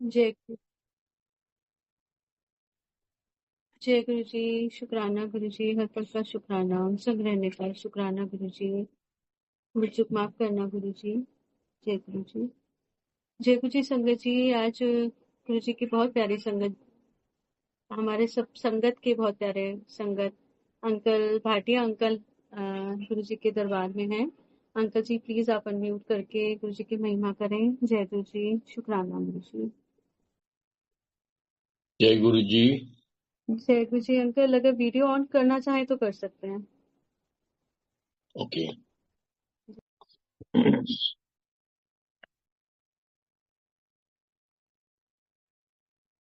जय जय गुरु जी। शुक्राना गुरु जी, हर पल का शुक्राना, संग रहने का शुक्राना गुरु जी। मुझ चूक माफ करना गुरु जी। जय गुरु जी। जय गुरु जी। संगत जी, आज गुरु जी की बहुत प्यारी संगत, हमारे सब संगत के बहुत प्यारे संगत अंकल भाटिया अंकल गुरु जी के दरबार में हैं। अंकल जी प्लीज आप अनम्यूट करके गुरु जी की महिमा करें। जय गुरु जी। शुक्राना गुरु जी। जय गुरु जी। जय गुरु जी। अंकल अगर वीडियो ऑन करना चाहें तो कर सकते हैं। ओके।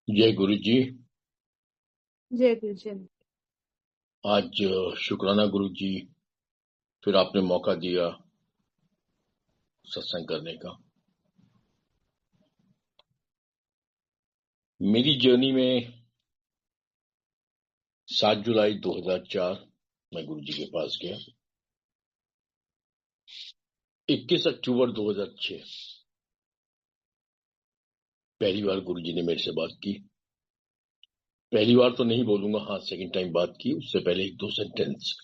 जय गुरु जी। जय गुरु जी। आज शुक्राना गुरु जी, फिर आपने मौका दिया सत्संग करने का। मेरी जर्नी में 7 जुलाई 2004 मैं गुरु जी के पास गया। 21 अक्टूबर 2006 पहली बार गुरु जी ने मेरे से बात की। पहली बार तो नहीं बोलूंगा, हाँ सेकंड टाइम बात की। उससे पहले एक दो सेंटेंस।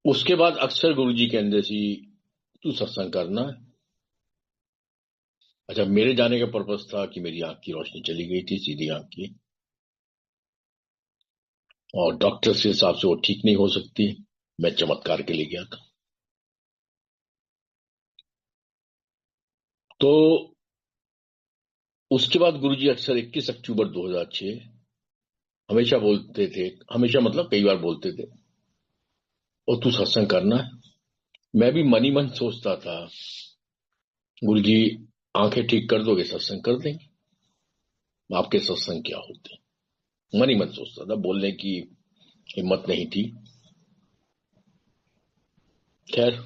उसके बाद अक्सर गुरु जी कहते सी तू सत्संग करना। अच्छा, मेरे जाने का पर्पस था कि मेरी आंख की रोशनी चली गई थी, सीधी आंख की, और डॉक्टर के हिसाब से वो ठीक नहीं हो सकती। मैं चमत्कार के लिए गया था। तो उसके बाद गुरुजी अक्सर 21 अक्टूबर 2006 हमेशा बोलते थे, हमेशा मतलब कई बार बोलते थे, और तू सत्संग करना है। मैं भी मन ही मन सोचता था, गुरुजी आंखें ठीक कर दोगे सत्संग कर देंगे। आपके सत्संग क्या होते, मन ही मन सोचता था, बोलने की हिम्मत नहीं थी। खैर,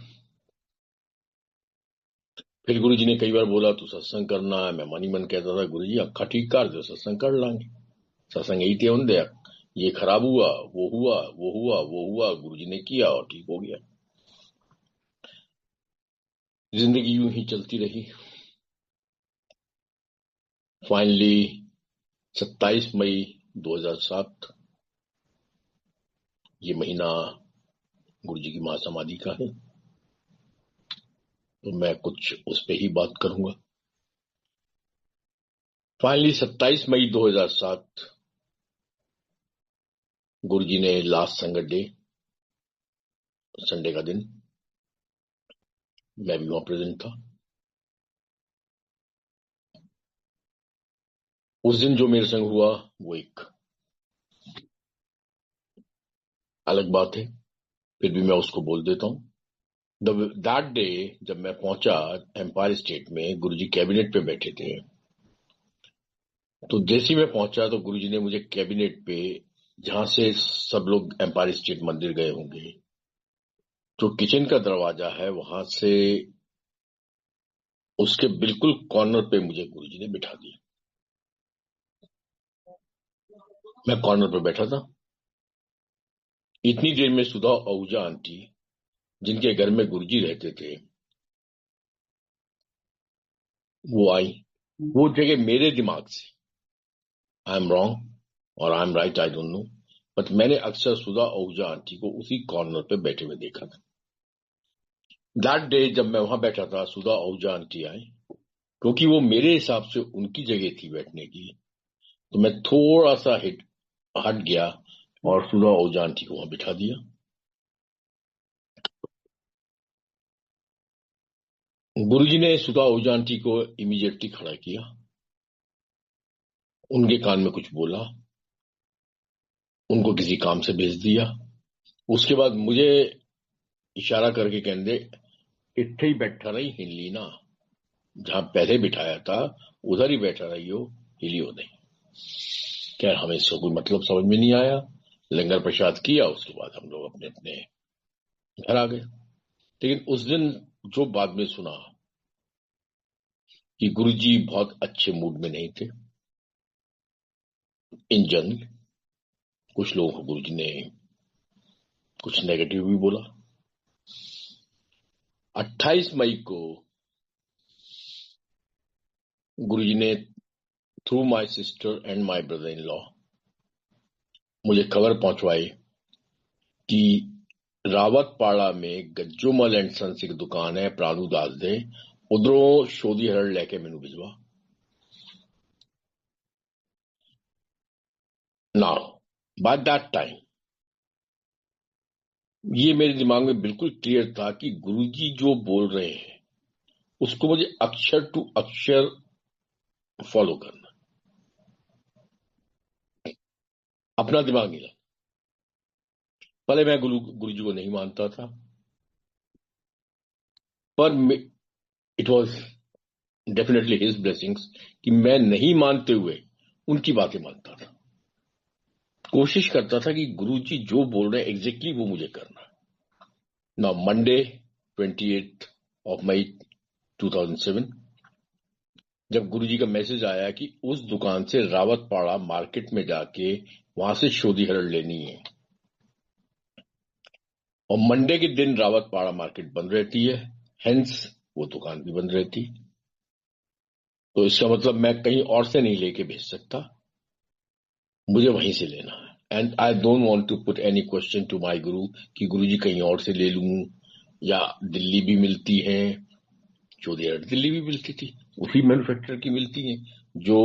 फिर गुरुजी ने कई बार बोला तू सत्संग करना है। मैं मन ही मन कहता था, गुरुजी अक्खा ठीक कर दो, सत्संग कर लांगे। सत्संग यही थे होंगे, ये खराब हुआ, वो हुआ, वो हुआ, वो हुआ, गुरुजी ने किया और ठीक हो गया। जिंदगी यूं ही चलती रही। फाइनली 27 मई 2007 ये महीना गुरुजी की महासमाधि का है, तो मैं कुछ उस पे ही बात करूंगा। फाइनली 27 मई 2007 गुरुजी ने लास्ट संगत डे, संडे का दिन, मैं भी वहां प्रेजेंट था। उस दिन जो मेरे संग हुआ वो एक अलग बात है, फिर भी मैं उसको बोल देता हूं। दैट डे जब मैं पहुंचा एम्पायर स्टेट में, गुरुजी कैबिनेट पे बैठे थे। तो जैसे ही मैं पहुंचा तो गुरुजी ने मुझे कैबिनेट पे, जहां से सब लोग एम्पायर स्टेट मंदिर गए होंगे, जो किचन का दरवाजा है वहां से उसके बिल्कुल कॉर्नर पे मुझे गुरुजी ने बिठा दिया। मैं कॉर्नर पे बैठा था। इतनी देर में सुधा आहूजा आंटी, जिनके घर में गुरुजी रहते थे, वो आई। वो जगह मेरे दिमाग से, आई एम रॉन्ग और I am right, I don't know, but मैंने अक्सर सुधा आहूजा आंटी को उसी कॉर्नर पे बैठे हुए देखा था। दैट डे जब मैं वहां बैठा था, सुधा आहूजा आंटी आई। क्योंकि वो मेरे हिसाब से उनकी जगह थी बैठने की, तो मैं थोड़ा सा हट गया और सुधा आहूजा आंटी को वहां बिठा दिया। गुरुजी ने सुधा आहूजा आंटी को इमीडिएटली खड़ा किया, उनके कान में कुछ बोला, उनको किसी काम से भेज दिया। उसके बाद मुझे इशारा करके कहने, इत्थे ही बैठा रही, हिलनी ना, जहां पहले बिठाया था उधर ही बैठा रही हो, हिलियो नहीं। खैर, हमें इसका कोई मतलब समझ में नहीं आया। लंगर प्रसाद किया, उसके बाद हम लोग अपने अपने घर आ गए। लेकिन उस दिन जो बाद में सुना कि गुरुजी बहुत अच्छे मूड में नहीं थे इन जनरल। कुछ लोगों को गुरुजी ने कुछ नेगेटिव भी बोला। 28 मई को गुरुजी ने through my sister and my brother in law मुझे खबर पहुंचवाई कि रावतपाड़ा में गज्जोमल एंड सन्स की दुकान है प्राणु दास दे उधरों शोधी हरड़ लेके मैनू भिजवा। नाउ बाय दैट टाइम ये मेरे दिमाग में बिल्कुल क्लियर था कि गुरुजी जो बोल रहे हैं उसको मुझे अक्षर टू अक्षर फॉलो करना, अपना दिमाग नहीं लगाना। पहले मैं गुरुजी को नहीं मानता था, पर it was definitely his blessings कि मैं नहीं मानते हुए उनकी बातें मानता था, कोशिश करता था कि गुरुजी जो बोल रहे हैं एग्जैक्टली वो मुझे करना। ना मंडे 28 ऑफ मई 2007 जब गुरुजी का मैसेज आया कि उस दुकान से रावतपाड़ा मार्केट में जाके वहां से शोधी हरड़ लेनी है, और मंडे के दिन रावतपाड़ा मार्केट बंद रहती है, हेंस वो दुकान भी बंद रहती, तो इसका मतलब मैं कहीं और से नहीं लेके भेज सकता, मुझे वहीं से लेना है। And I don't want to put any question to my guru कि गुरुजी कहीं और से ले लूं या दिल्ली भी मिलती है, शोधी हरड़ दिल्ली भी मिलती थी, उसी मैन्युफैक्चरर की मिलती है जो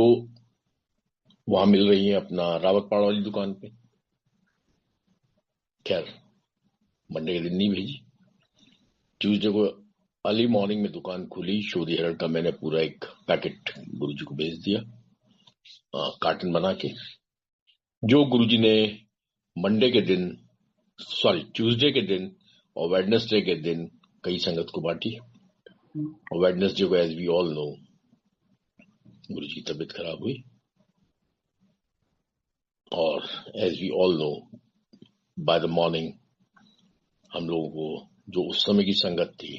वहां मिल रही है अपना रावतपाड़ा वाली दुकान पे। खैर मंडे के दिन नहीं भेजी, ट्यूसडे को अर्ली मॉर्निंग में दुकान खुली, शोधी हरड़ का मैंने पूरा एक पैकेट गुरुजी को भेज दिया कार्टन बना के, जो गुरुजी ने मंडे के दिन ट्यूसडे के दिन और वेडनेसडे के दिन कई संगत को बांटी। और वेडनेसडे को as we all know Guruji की तबीयत खराब हुई, और as we all know by the morning हम लोगों को जो उस समय की संगत थी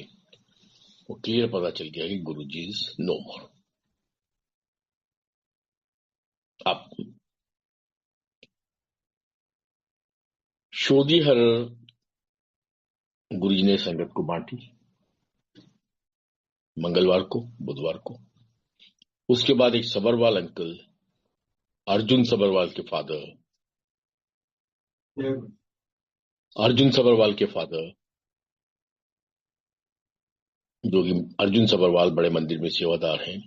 वो क्लियर पता चल गया कि गुरुजी इज नो मोर। अब शोधी हरड़ गुरुजी ने संगत को बांटी मंगलवार को, बुधवार को। उसके बाद एक सबरवाल अंकल, अर्जुन सबरवाल के फादर, जो कि अर्जुन सबरवाल बड़े मंदिर में सेवादार हैं,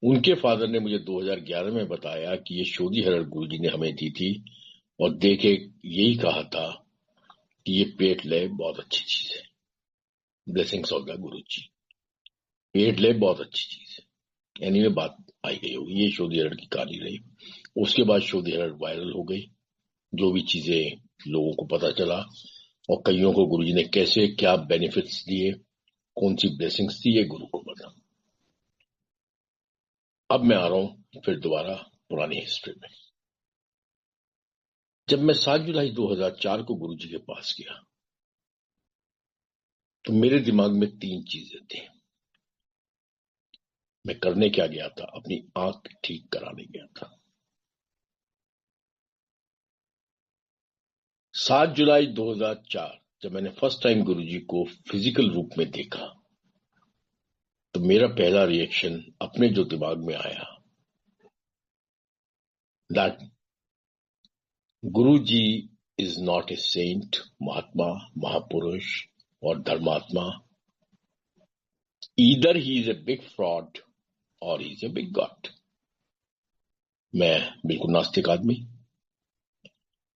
उनके फादर ने मुझे 2011 में बताया कि ये शोधी हरड़ गुरुजी ने हमें दी थी, और देखे यही कहा था कि ये पेट ले बहुत अच्छी चीज है, ब्लेसिंग्स ऑफ द गुरुजी, पेट ले बहुत अच्छी चीज है। एनीवे बात आई गई होगी, ये शोधी हरड़ की कहानी रही। उसके बाद शोधी हरड़ वायरल हो गई, जो भी चीजें लोगों को पता चला, और कईयों को गुरुजी ने कैसे क्या बेनिफिट्स दिए, कौन सी ब्लेसिंग्स दी, ये गुरु को पता। अब मैं आ रहा हूं फिर दोबारा पुरानी हिस्ट्री में। जब मैं 7 जुलाई 2004 को गुरुजी के पास गया तो मेरे दिमाग में 3 चीजें थी। मैं करने क्या गया था? अपनी आंख ठीक कराने गया था। 7 जुलाई 2004 जब मैंने फर्स्ट टाइम गुरुजी को फिजिकल रूप में देखा तो मेरा पहला रिएक्शन अपने जो दिमाग में आया, that Guruji is not a saint, महात्मा, महापुरुष और धर्मात्मा। Either he is a big fraud और he is a big god. मैं बिल्कुल नास्तिक आदमी।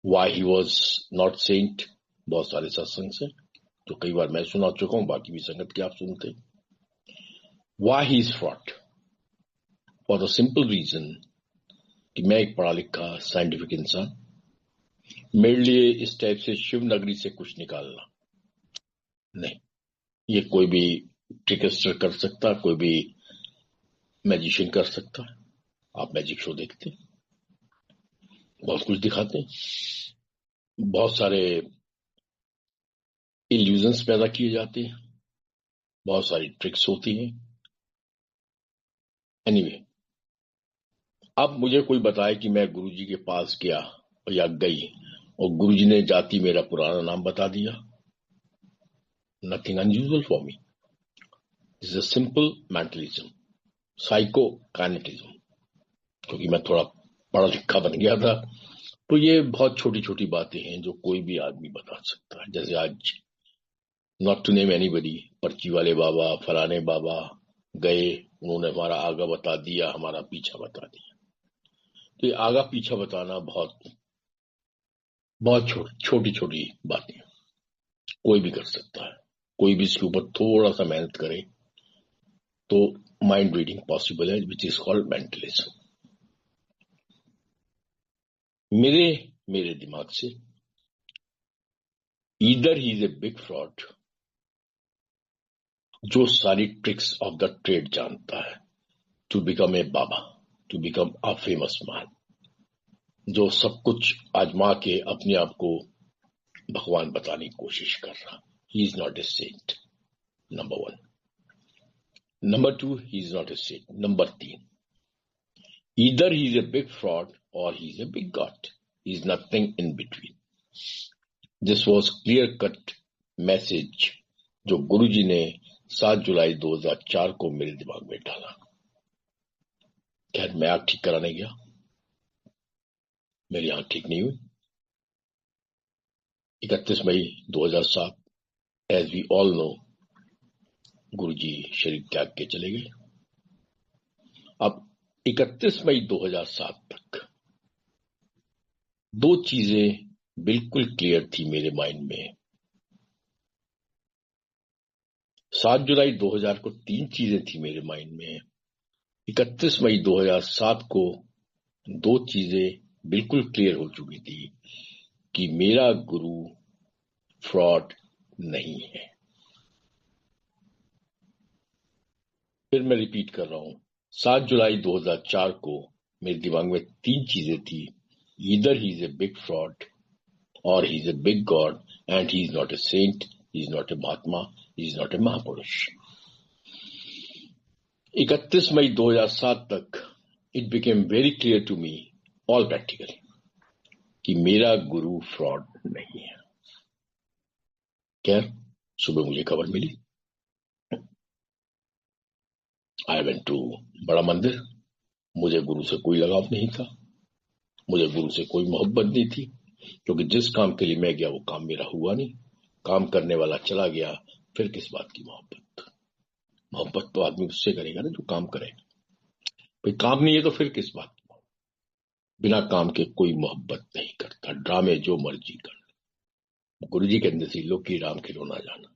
Why he was not saint, बहुत सारे सत्संग से तो कई बार मैं सुना चुका हूं, बाकी भी संगत के आप सुनते। Why he is fraud, for the simple reason कि मैं एक पढ़ा लिखा साइंटिफिक इंसान, मेरे लिए इस टाइप से शिव नगरी से कुछ निकालना नहीं। ये कोई भी ट्रिकस्टर कर सकता, कोई भी मैजिशियन कर सकता। आप मैजिक शो देखते, बहुत कुछ दिखाते हैं, बहुत सारे इल्यूजन्स पैदा किए जाते हैं, बहुत सारी ट्रिक्स होती हैं। एनीवे, अब मुझे कोई बताए कि मैं गुरुजी के पास गया या गई और गुरुजी ने जाति मेरा पुराना नाम बता दिया, nothing unusual for me. This is a simple mentalism, psycho kinetism, क्योंकि मैं थोड़ा पढ़ा लिखा बन गया था, तो ये बहुत छोटी छोटी बातें हैं जो कोई भी आदमी बता सकता है। जैसे आज, नॉट टू नेम एनीबडी, पर्ची वाले बाबा, फलाने बाबा गए, उन्होंने हमारा आगा बता दिया, हमारा पीछा बता दिया। तो ये आगा पीछा बताना बहुत बहुत छोटी छोटी बातें कोई भी कर सकता है। कोई भी इसके ऊपर थोड़ा सा मेहनत करे तो माइंड रीडिंग पॉसिबल है, विच इज कॉल्ड मेंटलिज्म। मेरे मेरे दिमाग से either he is a big fraud, जो सारी ट्रिक्स ऑफ द ट्रेड जानता है, to become a baba, to become a famous man, जो सब कुछ आजमा के अपने आप को भगवान बताने की कोशिश कर रहा। He is not a saint, number 1। Number 2, he is not a saint. Number 3, either he is a big fraud और he is a big god, he is nothing in between. This was clear cut message जो गुरुजी ने 7 जुलाई 2004 को मेरे दिमाग में डाला। खैर, मैं आंख ठीक कराने गया, मेरी आंख ठीक नहीं हुई। 31 मई 2007, एज वी ऑल नो, गुरुजी शरीर त्याग के चले गए। अब 31 मई 2007 तक 2 चीजें बिल्कुल क्लियर थी मेरे माइंड में। 7 जुलाई 2000 को 3 चीजें थी मेरे माइंड में। 31 मई 2007 को 2 चीजें बिल्कुल क्लियर हो चुकी थी कि मेरा गुरु फ्रॉड नहीं है। फिर मैं रिपीट कर रहा हूं, 7 जुलाई 2004 को मेरे दिमाग में 3 चीजें थी। Either he is a big fraud, और he is a big god, and he is not a saint, he is not a Mahatma, he is not a महापुरुष। 31 मई 2007 तक it became very clear to me, all practically, कि मेरा गुरु fraud नहीं है। खैर, सुबह मुझे खबर मिली, आई वेंट टू बड़ा मंदिर। मुझे गुरु से कोई लगाव नहीं था, मुझे गुरु से कोई मोहब्बत नहीं थी, क्योंकि जिस काम के लिए मैं गया वो काम मेरा हुआ नहीं। काम करने वाला चला गया, फिर किस बात की मोहब्बत? मोहब्बत तो आदमी उससे करेगा ना जो काम करेगा। भाई काम नहीं है तो फिर किस बात की? बिना काम के कोई मोहब्बत नहीं करता, ड्रामे जो मर्जी कर। गुरुजी कहते थे, लोग की राम खिलौना जाना।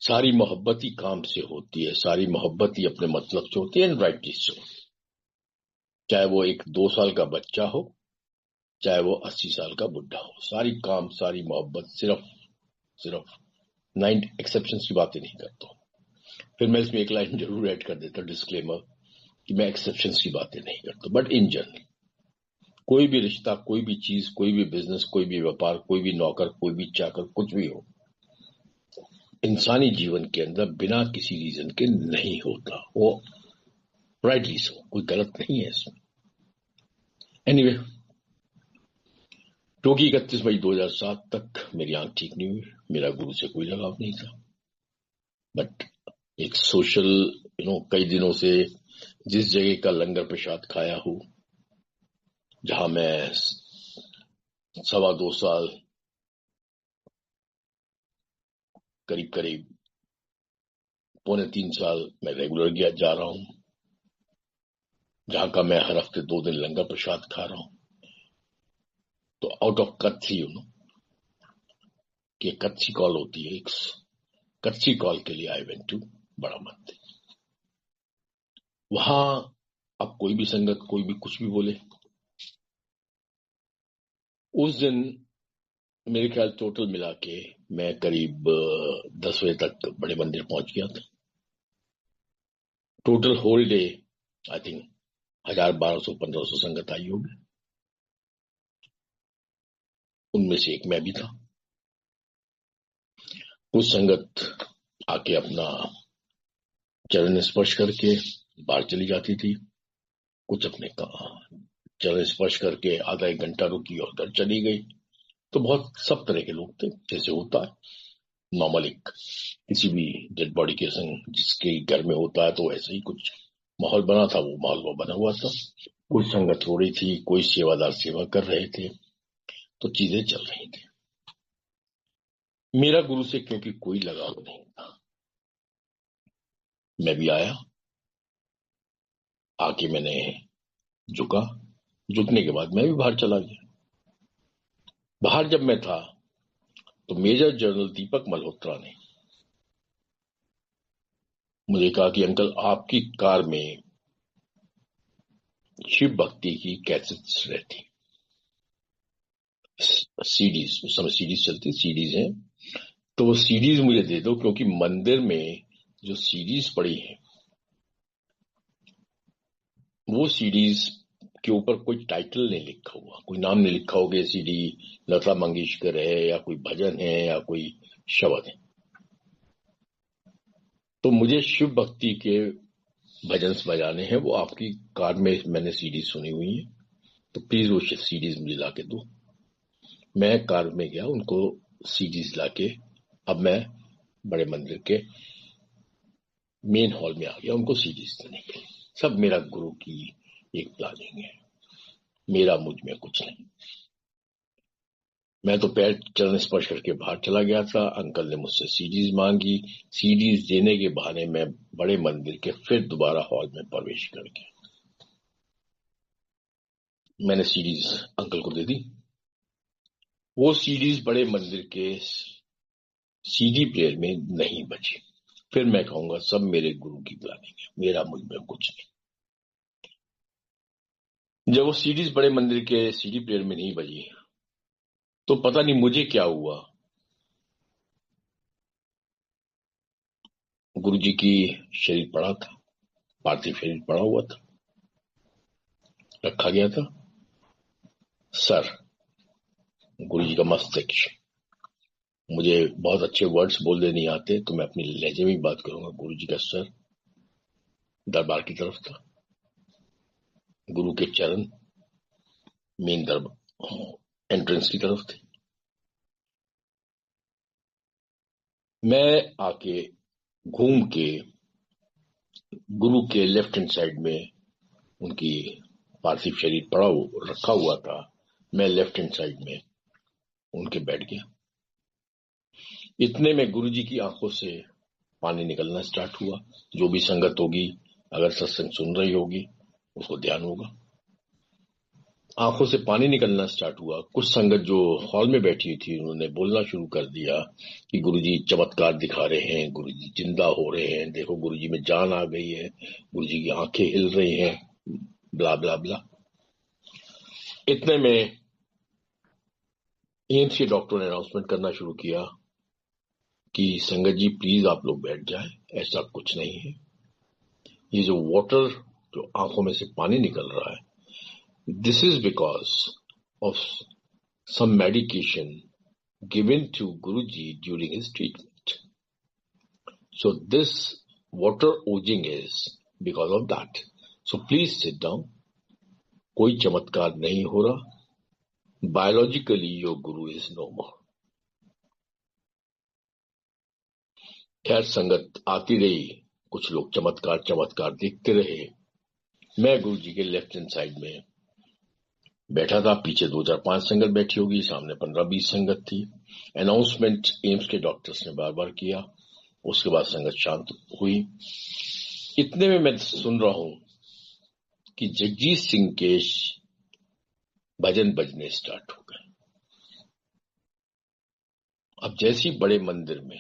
सारी मोहब्बत ही काम से होती है, सारी मोहब्बत ही अपने मतलब से होती है, एंड राइटली सो। चाहे वो एक 2 साल का बच्चा हो, चाहे वो 80 साल का बुढ़ा हो, सारी काम सारी मोहब्बत, सिर्फ 9 एक्सेप्शंस की बातें नहीं करता हूं। फिर मैं इसमें एक लाइन जरूर ऐड कर देता, डिस्क्लेमर, कि मैं एक्सेप्शंस की बातें नहीं करता, बट इन जनरल कोई भी रिश्ता, कोई भी चीज, कोई भी बिजनेस, कोई भी व्यापार, कोई भी नौकर, कोई भी चाकर, कुछ भी हो, इंसानी जीवन के अंदर बिना किसी रीजन के नहीं होता। वो राइटली सो, कोई गलत नहीं है इसमें। एनीवे, क्योंकि 31 मई 2007 तक मेरी आंख ठीक नहीं हुई, मेरा गुरु से कोई लगाव नहीं था, बट एक सोशल कई दिनों से जिस जगह का लंगर प्रसाद खाया हूं, जहां मैं 2.25 साल करीब 2.25 साल मैं रेगुलर जा रहा हूं, जहां का मैं हर हफ्ते 2 दिन लंगर प्रसाद खा रहा हूं, तो आउट ऑफ कच्छी कि कच्छी कॉल होती है, एक कच्छी कॉल के लिए आई वेंट टू बड़ा मंदिर। वहां अब कोई भी संगत, कोई भी कुछ भी बोले, उस दिन मेरे ख्याल टोटल मिला के मैं करीब 10 बजे तक बड़े मंदिर पहुंच गया था। Total whole day I think 1000-1200-1500 संगत आई होगी, उनमें से एक मैं भी था। कुछ संगत आके अपना चरण स्पर्श करके बाहर चली जाती थी, कुछ अपने चरण स्पर्श करके आधा 1 घंटा रुकी और घर चली गई। तो बहुत सब तरह के लोग थे, जैसे होता है। नॉर्मल एक किसी भी डेड बॉडी के संग जिसके घर में होता है, तो ऐसे ही कुछ माहौल बना था। वो माहौल वो बना हुआ था, कुछ संगत हो रही थी, कोई सेवादार सेवा कर रहे थे, तो चीजें चल रही थी। मेरा गुरु से क्योंकि कोई लगाव नहीं था, मैं भी आया, आके मैंने झुका, झुकने के बाद मैं भी बाहर चला गया। बाहर जब मैं था तो मेजर जनरल दीपक मल्होत्रा ने मुझे कहा कि अंकल, आपकी कार में शिव भक्ति की कैसेट्स रहती, सीडीज, उस समय सीडीज चलती, सीडीज हैं, तो वो सीडीज मुझे दे दो, क्योंकि मंदिर में जो सीडीज पड़ी हैं वो सीडीज के ऊपर कोई टाइटल नहीं लिखा हुआ, कोई नाम नहीं लिखा होगा, ये सीडी लता मंगेशकर है या कोई भजन है या कोई शब्द है। तो मुझे शिव भक्ति के भजन बजाने हैं, वो आपकी कार में मैंने सीडीज सुनी हुई है, तो प्लीज वो सीडीज मुझे लाके दो। मैं कार में गया, उनको सीडीज लाके, अब मैं बड़े मंदिर के मेन हॉल में आ गया उनको सीडीज देने के लिए। सब मेरा गुरु की एक प्लानिंग है, मेरा मुझ में कुछ नहीं। मैं तो पैर चरण स्पर्श करके बाहर चला गया था। अंकल ने मुझसे सीडीज मांगी, सीडीज देने के बहाने मैं बड़े मंदिर के फिर दोबारा हॉल में प्रवेश कर गया। मैंने सीडीज अंकल को दे दी। वो सीडीज बड़े मंदिर के सीडी प्लेयर में नहीं बची। फिर मैं कहूंगा सब मेरे गुरु की प्लानिंग है, मेरा मुझ में कुछ नहीं। जब वो सीडीज बड़े मंदिर के सीडी प्लेयर में नहीं बजी, तो पता नहीं मुझे क्या हुआ, गुरुजी की शरीर पड़ा था, पार्थिव शरीर पड़ा हुआ था, रखा गया था। सर, गुरुजी का मस्तिष्क, मुझे बहुत अच्छे वर्ड्स बोलने नहीं आते, तो मैं अपनी लहजे में बात करूंगा। गुरुजी का सर दरबार की तरफ था, गुरु के चरण मेन दरबार एंट्रेंस की तरफ थे। मैं आके घूम के गुरु के लेफ्ट हैंड साइड में उनकी पार्थिव शरीर पड़ा रखा हुआ था, मैं लेफ्ट हैंड साइड में उनके बैठ गया। इतने में गुरुजी की आंखों से पानी निकलना स्टार्ट हुआ। जो भी संगत होगी, अगर सत्संग सुन रही होगी, उसको ध्यान होगा। आंखों से पानी निकलना स्टार्ट हुआ। कुछ संगत जो हॉल में बैठी थी, उन्होंने बोलना शुरू कर दिया कि गुरुजी चमत्कार दिखा रहे हैं, गुरुजी जिंदा हो रहे हैं, देखो गुरुजी में जान आ गई है, गुरुजी की आंखें हिल रही हैं, ब्ला ब्ला ब्ला। इतने में एम्स के डॉक्टर ने अनाउंसमेंट करना शुरू किया कि संगत जी प्लीज आप लोग बैठ जाएं, ऐसा कुछ नहीं है। ये जो वाटर, जो आंखों में से पानी निकल रहा है, this is because of some medication given to Guruji during his treatment. So this water oozing is because of that. So please sit down. कोई चमत्कार नहीं हो रहा. Biologically your Guru is no more. खैर संगत आती रही, कुछ लोग चमत्कार देखते रहे। मैं गुरुजी के लेफ्ट हैंड साइड में बैठा था, पीछे 2005 संगत बैठी होगी, सामने 15-20 संगत थी। अनाउंसमेंट एम्स के डॉक्टर्स ने बार बार किया, उसके बाद संगत शांत हुई। इतने में मैं सुन रहा हूं कि जगजीत सिंह के भजन बजने स्टार्ट हो गए। अब जैसी बड़े मंदिर में,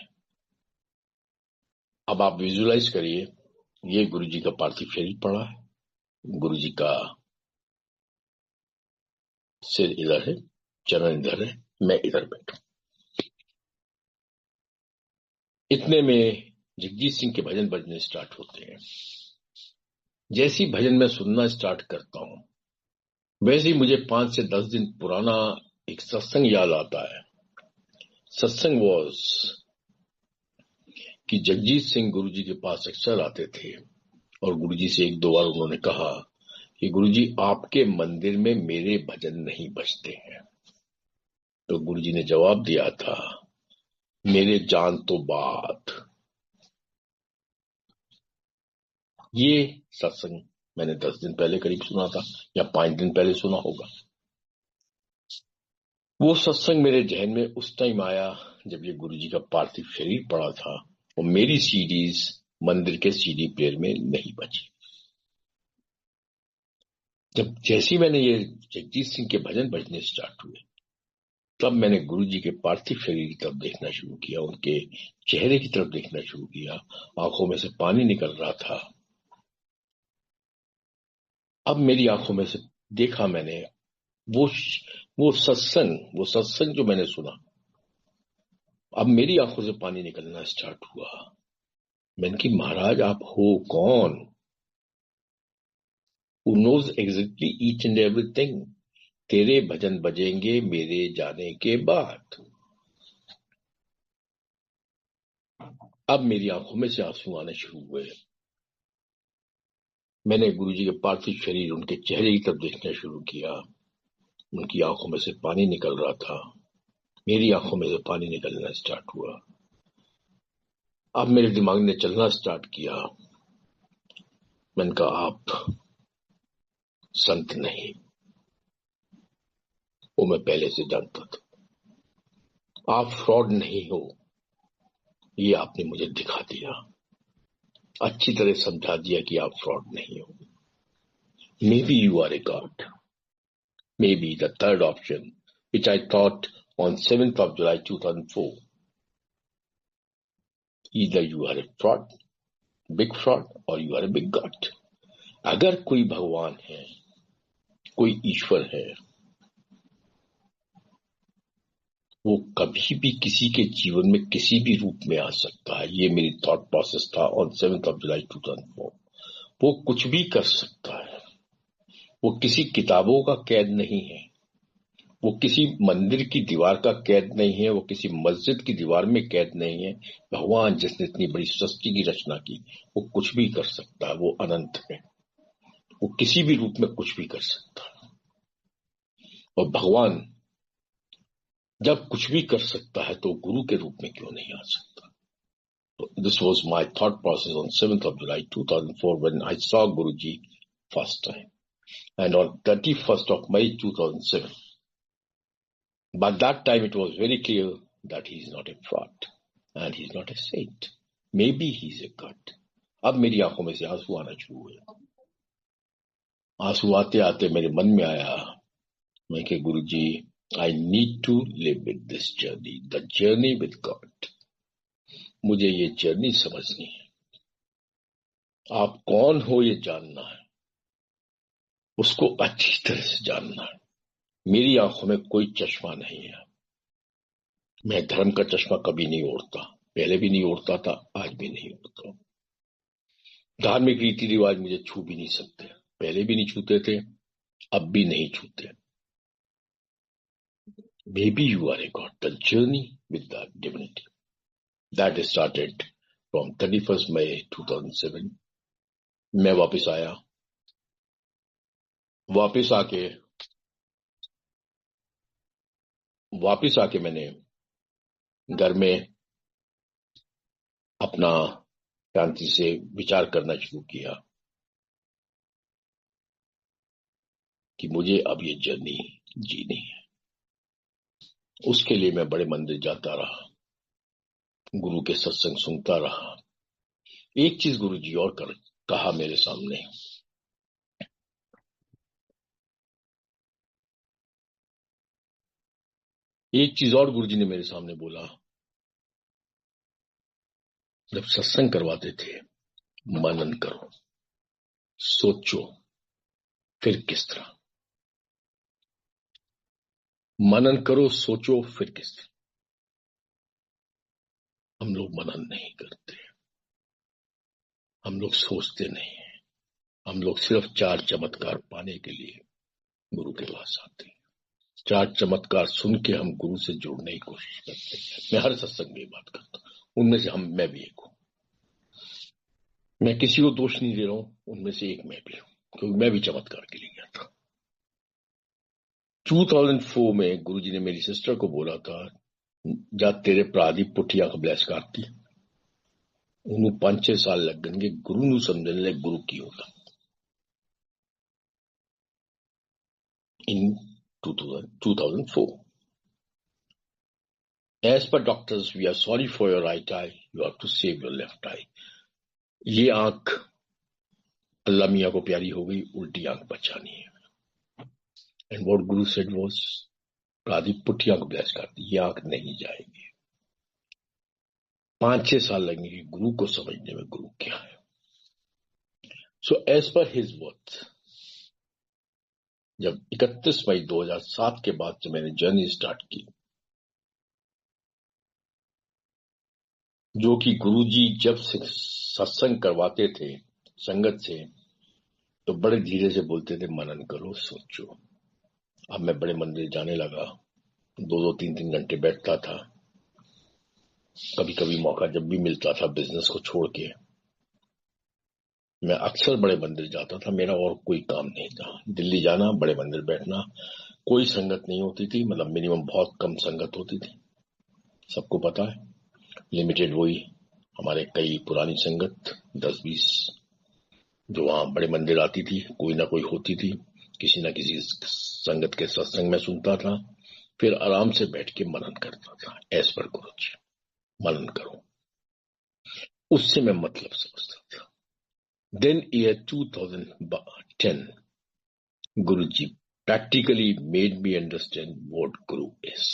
अब आप विजुलाइज करिए, ये गुरुजी का पार्थिव शरीर पड़ा है, गुरुजी का सिर इधर है, चरण इधर है, मैं इधर बैठा। इतने में जगजीत सिंह के भजन बजने स्टार्ट होते हैं। जैसी भजन मैं सुनना स्टार्ट करता हूं, वैसे ही मुझे 5 से 10 दिन पुराना एक सत्संग याद आता है। सत्संग वॉज कि जगजीत सिंह गुरुजी के पास अक्सर आते थे और गुरुजी से 1-2 बार उन्होंने कहा कि गुरुजी आपके मंदिर में मेरे भजन नहीं बजते हैं। तो गुरुजी ने जवाब दिया था मेरे जान तो बाद। ये सत्संग मैंने 10 दिन पहले करीब सुना था, या 5 दिन पहले सुना होगा। वो सत्संग मेरे जहन में उस टाइम आया जब ये गुरुजी का पार्थिव शरीर पड़ा था और मेरी सीडीज मंदिर के सीडी प्लेयर में नहीं बची। जब जैसी मैंने ये जगजीत सिंह के भजन बजने स्टार्ट हुए, तब मैंने गुरुजी के पार्थिव शरीर की तरफ देखना शुरू किया, उनके चेहरे की तरफ देखना शुरू किया। आंखों में से पानी निकल रहा था। अब मेरी आंखों में से देखा मैंने वो वो सत्संग जो मैंने सुना, अब मेरी आंखों से पानी निकलना स्टार्ट हुआ। मैंने कि महाराज आप हो कौन? Who knows exactly each and everything? तेरे भजन बजेंगे मेरे जाने के बाद। अब मेरी आंखों में से आंसू आने शुरू हुए। मैंने गुरुजी के पार्थिव शरीर, उनके चेहरे की तरफ देखना शुरू किया। उनकी आंखों में से पानी निकल रहा था। मेरी आंखों में से पानी निकलना स्टार्ट हुआ। अब मेरे दिमाग ने चलना स्टार्ट किया। मैंने कहा आप संत नहीं, वो मैं पहले से जानता था। आप फ्रॉड नहीं हो, ये आपने मुझे दिखा दिया, अच्छी तरह समझा दिया कि आप फ्रॉड नहीं हो। Maybe you are a god, maybe the third option which I thought on 7th of July 2004. Either you are a fraud, big fraud, or you are a big God. अगर कोई भगवान है, कोई ईश्वर है, वो कभी भी किसी के जीवन में किसी भी रूप में आ सकता है। ये मेरी थॉट प्रोसेस था ऑन 7th of July 2004. वो कुछ भी कर सकता है। वो किसी किताबों का कैद नहीं है, वो किसी मंदिर की दीवार का कैद नहीं है, वो किसी मस्जिद की दीवार में कैद नहीं है। भगवान जिसने इतनी बड़ी सृष्टि की रचना की, वो कुछ भी कर सकता है। वो अनंत है, वो किसी भी रूप में कुछ भी कर सकता है। और भगवान जब कुछ भी कर सकता है तो गुरु के रूप में क्यों नहीं आ सकता? This was my thought process on 7th of July 2004 when I saw Guruji first time, and on 31st of May 2007. But that time it was very clear that he is not a fraud and he is not a saint. Maybe he is a God. अब मेरी आंखों में से आंसू आना शुरू हुए। आंसू आते आते मेरे मन में आया, मैं कि गुरुजी, I need to live with this journey, the journey with God. मुझे ये जर्नी समझनी है। आप कौन हो ये जानना है, उसको अच्छी तरह से जानना है। मेरी आंखों में कोई चश्मा नहीं है। मैं धर्म का चश्मा कभी नहीं ओढ़ता, पहले भी नहीं ओढ़ता था, आज भी नहीं ओढ़ता। धार्मिक रीति रिवाज मुझे छू भी नहीं सकते, पहले भी नहीं छूते थे, अब भी नहीं छूते। Maybe you are a God. The journey with the divinity that started from 31st May 2007. मैं वापस आया। वापस आके मैंने घर में अपना शांति से विचार करना शुरू किया कि मुझे अब ये जर्नी जीनी है। उसके लिए मैं बड़े मंदिर जाता रहा, गुरु के सत्संग सुनता रहा। एक चीज गुरुजी और कहा मेरे सामने, एक चीज और गुरुजी ने मेरे सामने बोला। जब सत्संग करवाते थे, मनन करो, सोचो, फिर किस तरह। मनन करो, सोचो, फिर किस तरह। हम लोग मनन नहीं करते, हम लोग सोचते नहीं है, हम लोग सिर्फ 4 चमत्कार पाने के लिए गुरु के पास आते हैं। 4 चमत्कार सुन के हम गुरु से जुड़ने की कोशिश करते हैं। मैं हर सत्संग में बात करता हूं, उनमें से मैं भी एक हूं। मैं किसी को दोष नहीं दे रहा हूं, उनमें से एक मैं भी हूं, क्योंकि मैं भी चमत्कार के लिए गया था। 2004 में गुरुजी ने मेरी सिस्टर को बोला था ਜਾਂ ਤੇਰੇ ਭਰਾ ਦੀ ਪੁੱਠੀ ਅੱਖ ਬਲੈਸ ਕਰਤੀ। ਉਹਨੂੰ 5-6 ਸਾਲ ਲੱਗਣਗੇ ਗੁਰੂ ਨੂੰ ਸਮਝਣ ਲਈ ਗੁਰੂ ਕੀ ਹੁੰਦਾ। In 2004, as per doctors, we are sorry for your right eye, you have to save your left eye। ये आंख अल्लाह मियाँ को प्यारी हो गई, उल्टी आंख बचानी है। And what Guru said was, प्रादी पुट्ठी आंख ब्लेस कर दी, ये आंख नहीं जाएगी। 5-6 साल लगेंगे गुरु को समझने में गुरु क्या है। So as per his worth, जब 31 मई 2007 के बाद जब मैंने जर्नी स्टार्ट की, जो कि गुरुजी जब सत्संग करवाते थे संगत से, तो बड़े धीरे से बोलते थे मनन करो सोचो। अब मैं बड़े मंदिर जाने लगा, 2-2, 3-3 घंटे बैठता था। कभी कभी मौका जब भी मिलता था बिजनेस को छोड़ के, मैं अक्सर बड़े मंदिर जाता था। मेरा और कोई काम नहीं था, दिल्ली जाना, बड़े मंदिर बैठना। कोई संगत नहीं होती थी, मतलब मिनिमम बहुत कम संगत होती थी, सबको पता है। लिमिटेड वही हमारे कई पुरानी संगत 10-20 जो वहां बड़े मंदिर आती थी, कोई ना कोई होती थी। किसी ना किसी संगत के सत्संग में सुनता था, फिर आराम से बैठ के मनन करता था। एज पर गुरु जी मनन करो, उससे मैं मतलब समझता था। Then year 2010 Guru ji practically made me understand what guru is.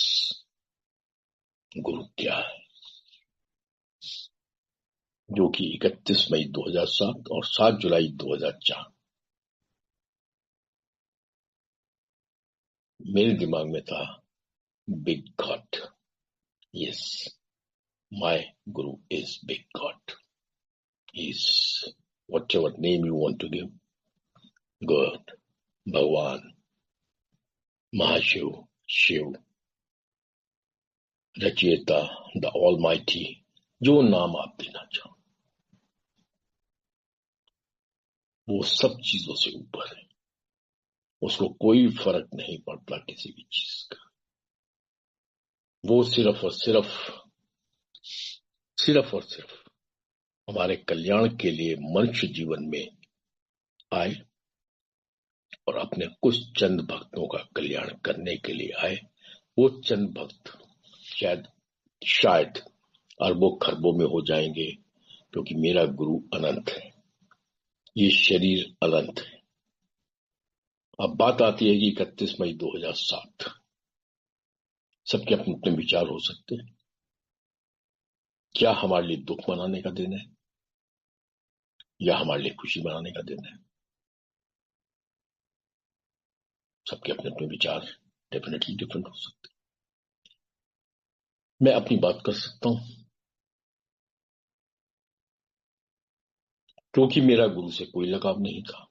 गुरु क्या है, जो कि 31 मई 2007 और 7 जुलाई 2004 मेरे दिमाग में था। Big God, yes, my Guru is big God, is whatever name you want to give, God, भगवान, महाशिव, शिव, रचयिता, द ऑलमाइटी, जो नाम आप देना चाहो, वो सब चीजों से ऊपर है। उसको कोई फर्क नहीं पड़ता किसी भी चीज का। वो सिर्फ और सिर्फ हमारे कल्याण के लिए मनुष्य जीवन में आए और अपने कुछ चंद भक्तों का कल्याण करने के लिए आए। वो चंद भक्त शायद अरबों खरबों में हो जाएंगे, क्योंकि मेरा गुरु अनंत है, ये शरीर अनंत है। अब बात आती है कि 31 मई 2007, सबके अपने अपने विचार हो सकते हैं। क्या हमारे लिए दुख मनाने का दिन है या हमारे लिए खुशी मनाने का दिन है? सबके अपने अपने विचार डेफिनेटली डिफरेंट हो सकते हैं। मैं अपनी बात कर सकता हूं, क्योंकि मेरा गुरु से कोई लगाव नहीं था।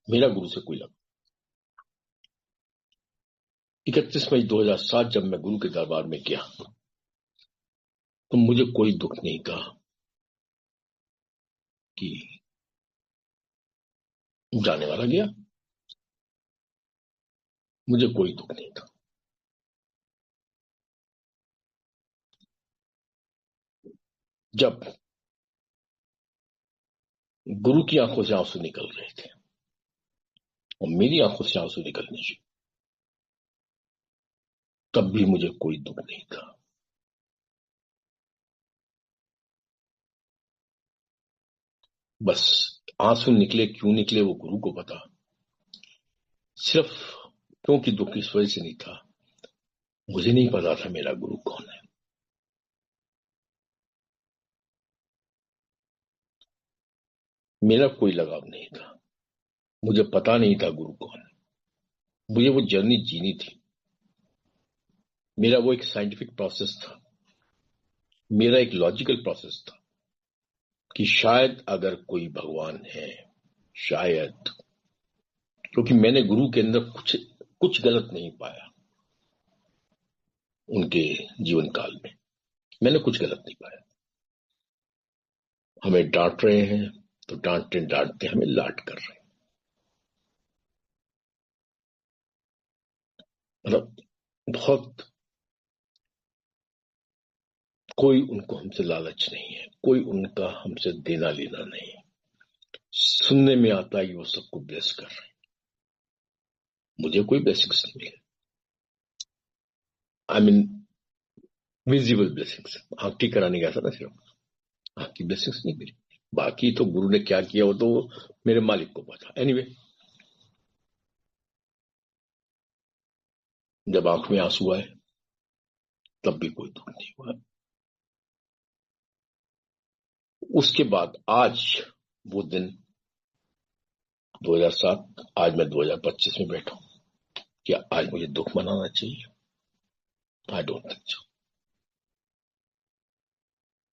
मेरा गुरु से कोई लगाव। 31 मई 2007 जब मैं गुरु के दरबार में गया, तो मुझे कोई दुख नहीं था कि जाने वाला गया, मुझे कोई दुख नहीं था। जब गुरु की आंखों से आंसू निकल रहे थे और मेरी आंखों से आंसू निकलने शुरू, तब भी मुझे कोई दुख नहीं था। बस आंसू निकले, क्यों निकले वो गुरु को पता। सिर्फ क्योंकि दुख इस वजह से नहीं था, मुझे नहीं पता था मेरा गुरु कौन है। मेरा कोई लगाव नहीं था, मुझे पता नहीं था गुरु कौन है। मुझे वो जर्नी जीनी थी। मेरा वो एक साइंटिफिक प्रोसेस था, मेरा एक लॉजिकल प्रोसेस था कि शायद अगर कोई भगवान है, शायद, क्योंकि मैंने गुरु के अंदर कुछ गलत नहीं पाया। उनके जीवन काल में मैंने कुछ गलत नहीं पाया। हमें डांट रहे हैं तो डांटते डांटते हमें लाड कर रहे हैं। मतलब बहुत, कोई उनको हमसे लालच नहीं है, कोई उनका हमसे देना लेना नहीं है। सुनने में आता है कि वो सबको ब्लेस कर रहे हैं, मुझे कोई ब्लेसिंग्स नहीं मिले। आई मीन विजिबल ब्लेसिंग्स, आंख ठीक कराने गया था ना सिर्फ, आंख की ब्लेसिंग्स नहीं मिली। बाकी तो गुरु ने क्या किया वो तो मेरे मालिक को पता। एनीवे, जब आंख में आंसू आए तब भी कोई दुख नहीं हुआ। उसके बाद आज वो दिन 2007, आज मैं 2025 में बैठा हूं। क्या आज मुझे दुख मनाना चाहिए? I don't think so.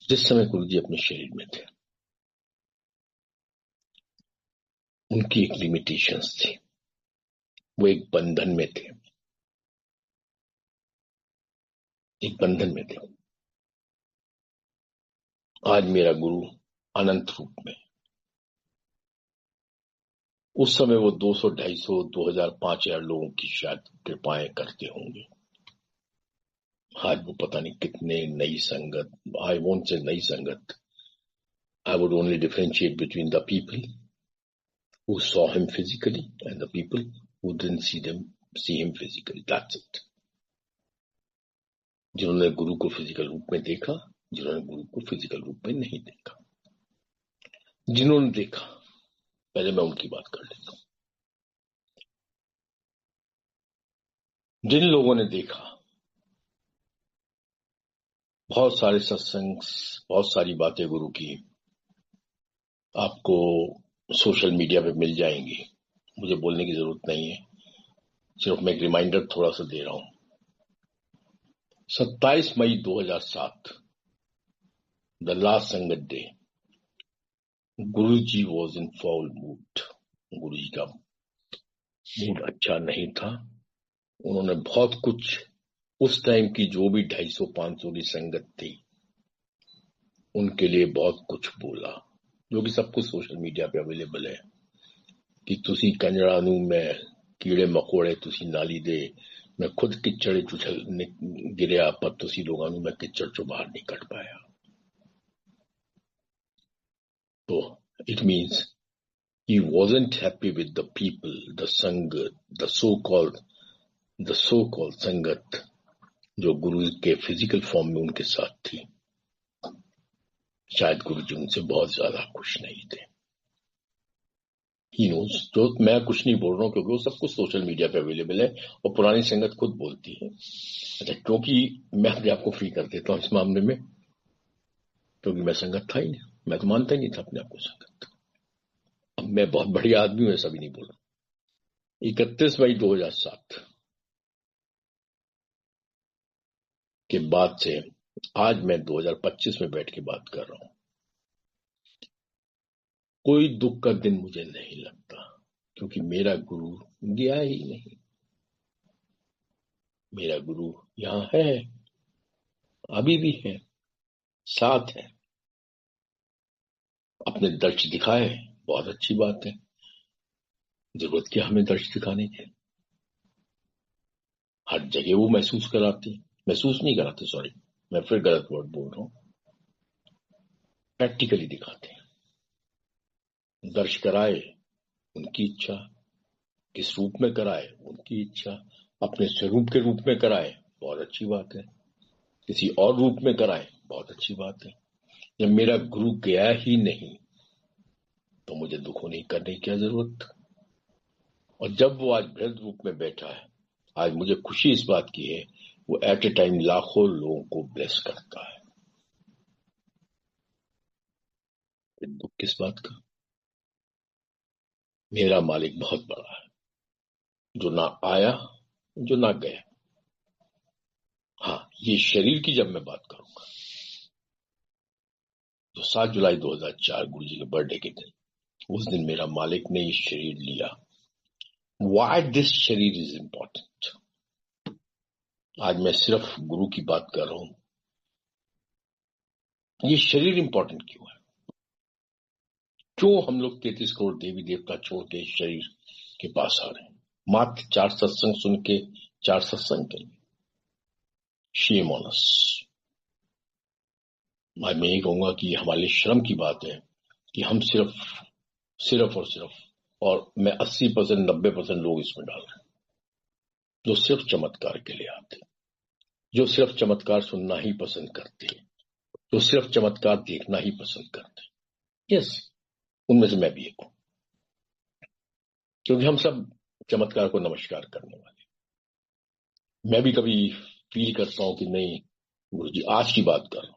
जिस समय गुरु जी अपने शरीर में थे, उनकी एक लिमिटेशंस थी, वो एक बंधन में थे, एक बंधन में थे। आज मेरा गुरु अनंत रूप में, उस समय वो 200, 250, 2000, 5000 लोगों की शायद कृपाएं करते होंगे। आज वो पता नहीं कितने नई संगत, आई वोंट से नई संगत, I would only differentiate between the people who saw him physically and the people who didn't see him physically. That's it. जिन्होंने गुरु को फिजिकल रूप में देखा, जिन्होंने गुरु को फिजिकल रूप में नहीं देखा। जिन्होंने देखा, पहले मैं उनकी बात कर लेता हूं। जिन लोगों ने देखा, बहुत सारे सत्संग, बहुत सारी बातें गुरु की आपको सोशल मीडिया पे मिल जाएंगी, मुझे बोलने की जरूरत नहीं है, सिर्फ मैं एक रिमाइंडर थोड़ा सा दे रहा हूं। 27 मई 2007, the last sangat day, Guruji was in foul mood. Guruji का मूड अच्छा नहीं था। उन्होंने बहुत कुछ, उस टाइम की जो भी 250-500 की संगत थी, उनके लिए बहुत कुछ बोला, जो कि सब कुछ सोशल मीडिया पे अवेलेबल है कि तुसी कंजरा नू मैं कीड़े मकोड़े तुसी नाली दे, मैं खुद किचड़ चुछल गिरिया पर तुसी लोगों नू मैं किचड़ चो बाहर नहीं कट पाया। तो it means he wasn't happy with the people, the sangat, the so-called संगत जो गुरु के फिजिकल फॉर्म में उनके साथ थी। शायद गुरु जी उनसे बहुत ज्यादा खुश नहीं थे। He knows, जो मैं कुछ नहीं बोल रहा हूँ क्योंकि वो सब कुछ सोशल मीडिया पे अवेलेबल है और पुरानी संगत खुद बोलती है। अच्छा, क्योंकि मैं अपने आप को फ्री कर देता हूँ इस मामले में, क्योंकि मैं संगत था ही नहीं, मैं तो मानता ही नहीं था अपने आप को संगत। अब मैं बहुत बढ़िया आदमी हूँ ऐसा भी नहीं बोल रहा। 31 मई 2007 के बाद से आज मैं 2025 में बैठ के बात कर रहा हूं, कोई दुख का दिन मुझे नहीं लगता, क्योंकि मेरा गुरु गया ही नहीं। मेरा गुरु यहां है, अभी भी है, साथ है, अपने दर्श दिखाए, बहुत अच्छी बात है। जरूरत क्या हमें दर्श दिखाने की? हर जगह वो महसूस नहीं कराते, सॉरी मैं फिर गलत वर्ड बोल रहा हूं, प्रैक्टिकली दिखाते हैं। दर्श कराए, उनकी इच्छा, किस रूप में कराए उनकी इच्छा, अपने स्वरूप के रूप में कराए, बहुत अच्छी बात है, किसी और रूप में कराए, बहुत अच्छी बात है। जब मेरा गुरु गया ही नहीं तो मुझे दुख होने करने की क्या जरूरत? और जब वो आज वृद्ध रूप में बैठा है, आज मुझे खुशी इस बात की है, वो एट ए टाइम लाखों लोगों को ब्लेस करता है। दुख किस बात का? मेरा मालिक बहुत बड़ा है, जो ना आया, जो ना गया। हाँ, ये शरीर की जब मैं बात करूंगा तो 7 जुलाई 2004 गुरु जी के बर्थडे के दिन, उस दिन मेरा मालिक ने ये शरीर लिया। वाई दिस शरीर इज इंपॉर्टेंट? आज मैं सिर्फ गुरु की बात कर रहा हूं। ये शरीर इंपॉर्टेंट क्यों है? क्यों हम लोग 33 करोड़ देवी देवता छोड़ के इस शरीर के पास आ रहे हैं? मात्र 4 सत्संग सुन के 4 सत्संग के लिए। Shame on us. मैं यही कहूंगा कि हमारे लिए शर्म की बात है कि हम सिर्फ और मैं 80% 90% लोग इसमें डाल रहे हैं जो सिर्फ चमत्कार के लिए आते, जो सिर्फ चमत्कार सुनना ही पसंद करते, जो सिर्फ चमत्कार देखना ही पसंद करते। यस, उनमें से मैं भी एक हूं, क्योंकि हम सब चमत्कार को नमस्कार करने वाले। मैं भी कभी फील करता हूं कि नहीं गुरु जी, आज की बात कर रहा हूं,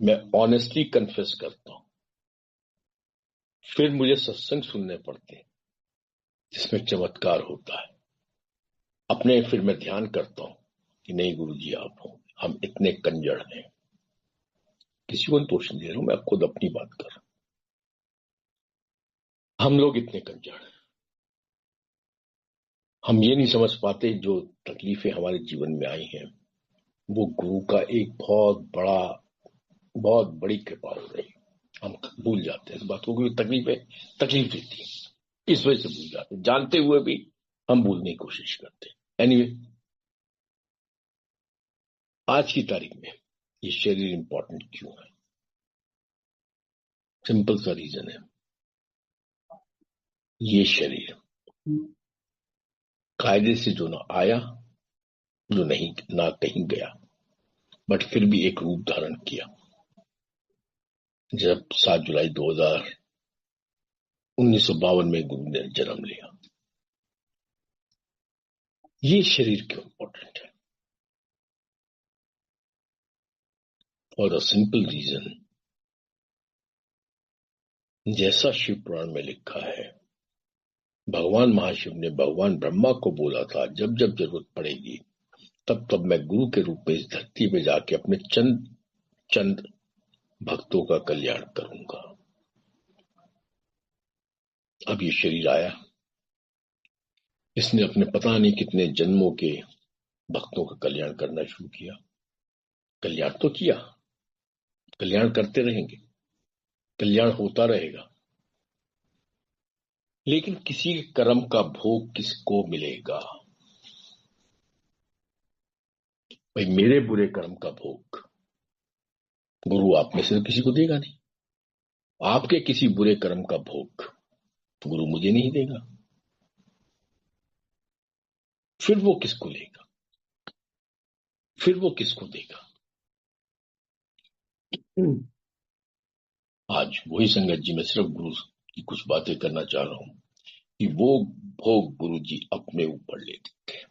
मैं ऑनेस्टली कन्फेस करता हूं, फिर मुझे सत्संग सुनने पड़ते हैं जिसमें चमत्कार होता है। अपने फिर मैं ध्यान करता हूं कि नहीं गुरु जी, आप हो, हम इतने कंजर हैं। किसी को दोष नहीं दे रहा हूं, मैं खुद अपनी बात कर रहा हूं। हम लोग इतने कंजर हैं, हम ये नहीं समझ पाते जो तकलीफें हमारे जीवन में आई हैं वो गुरु का एक बहुत बड़ी कृपा हो रही है। हम भूल जाते हैं इस बात को, क्योंकि तकलीफ देती है, इस वजह से भूल जाते हैं। जानते हुए भी हम भूलने की कोशिश करते हैं। एनीवे, आज की तारीख में ये शरीर इंपॉर्टेंट क्यों है? सिंपल सा रीजन है, ये शरीर कायदे से जो ना आया, जो नहीं ना कहीं गया, बट फिर भी एक रूप धारण किया। जब 7 जुलाई 1952 में गुरु ने जन्म लिया। ये शरीर क्यों इंपॉर्टेंट है? फॉर द सिंपल रीजन, जैसा शिव पुराण में लिखा है, भगवान महाशिव ने भगवान ब्रह्मा को बोला था, जब जब जरूरत पड़ेगी तब तब मैं गुरु के रूप में इस धरती पे जाके अपने चंद भक्तों का कल्याण करूंगा। अब ये शरीर आया, इसने अपने पता नहीं कितने जन्मों के भक्तों का कल्याण करना शुरू किया। कल्याण तो किया, कल्याण करते रहेंगे, कल्याण होता रहेगा, लेकिन किसी के कर्म का भोग किसको मिलेगा? भाई, मेरे बुरे कर्म का भोग गुरु आप में से किसी को देगा नहीं। आपके किसी बुरे कर्म का भोग गुरु मुझे नहीं देगा, फिर वो किसको लेगा? फिर वो किसको देगा? आज वही संगत जी, मैं सिर्फ गुरु की कुछ बातें करना चाह रहा हूं कि वो भोग गुरु जी अपने ऊपर ले लेते हैं।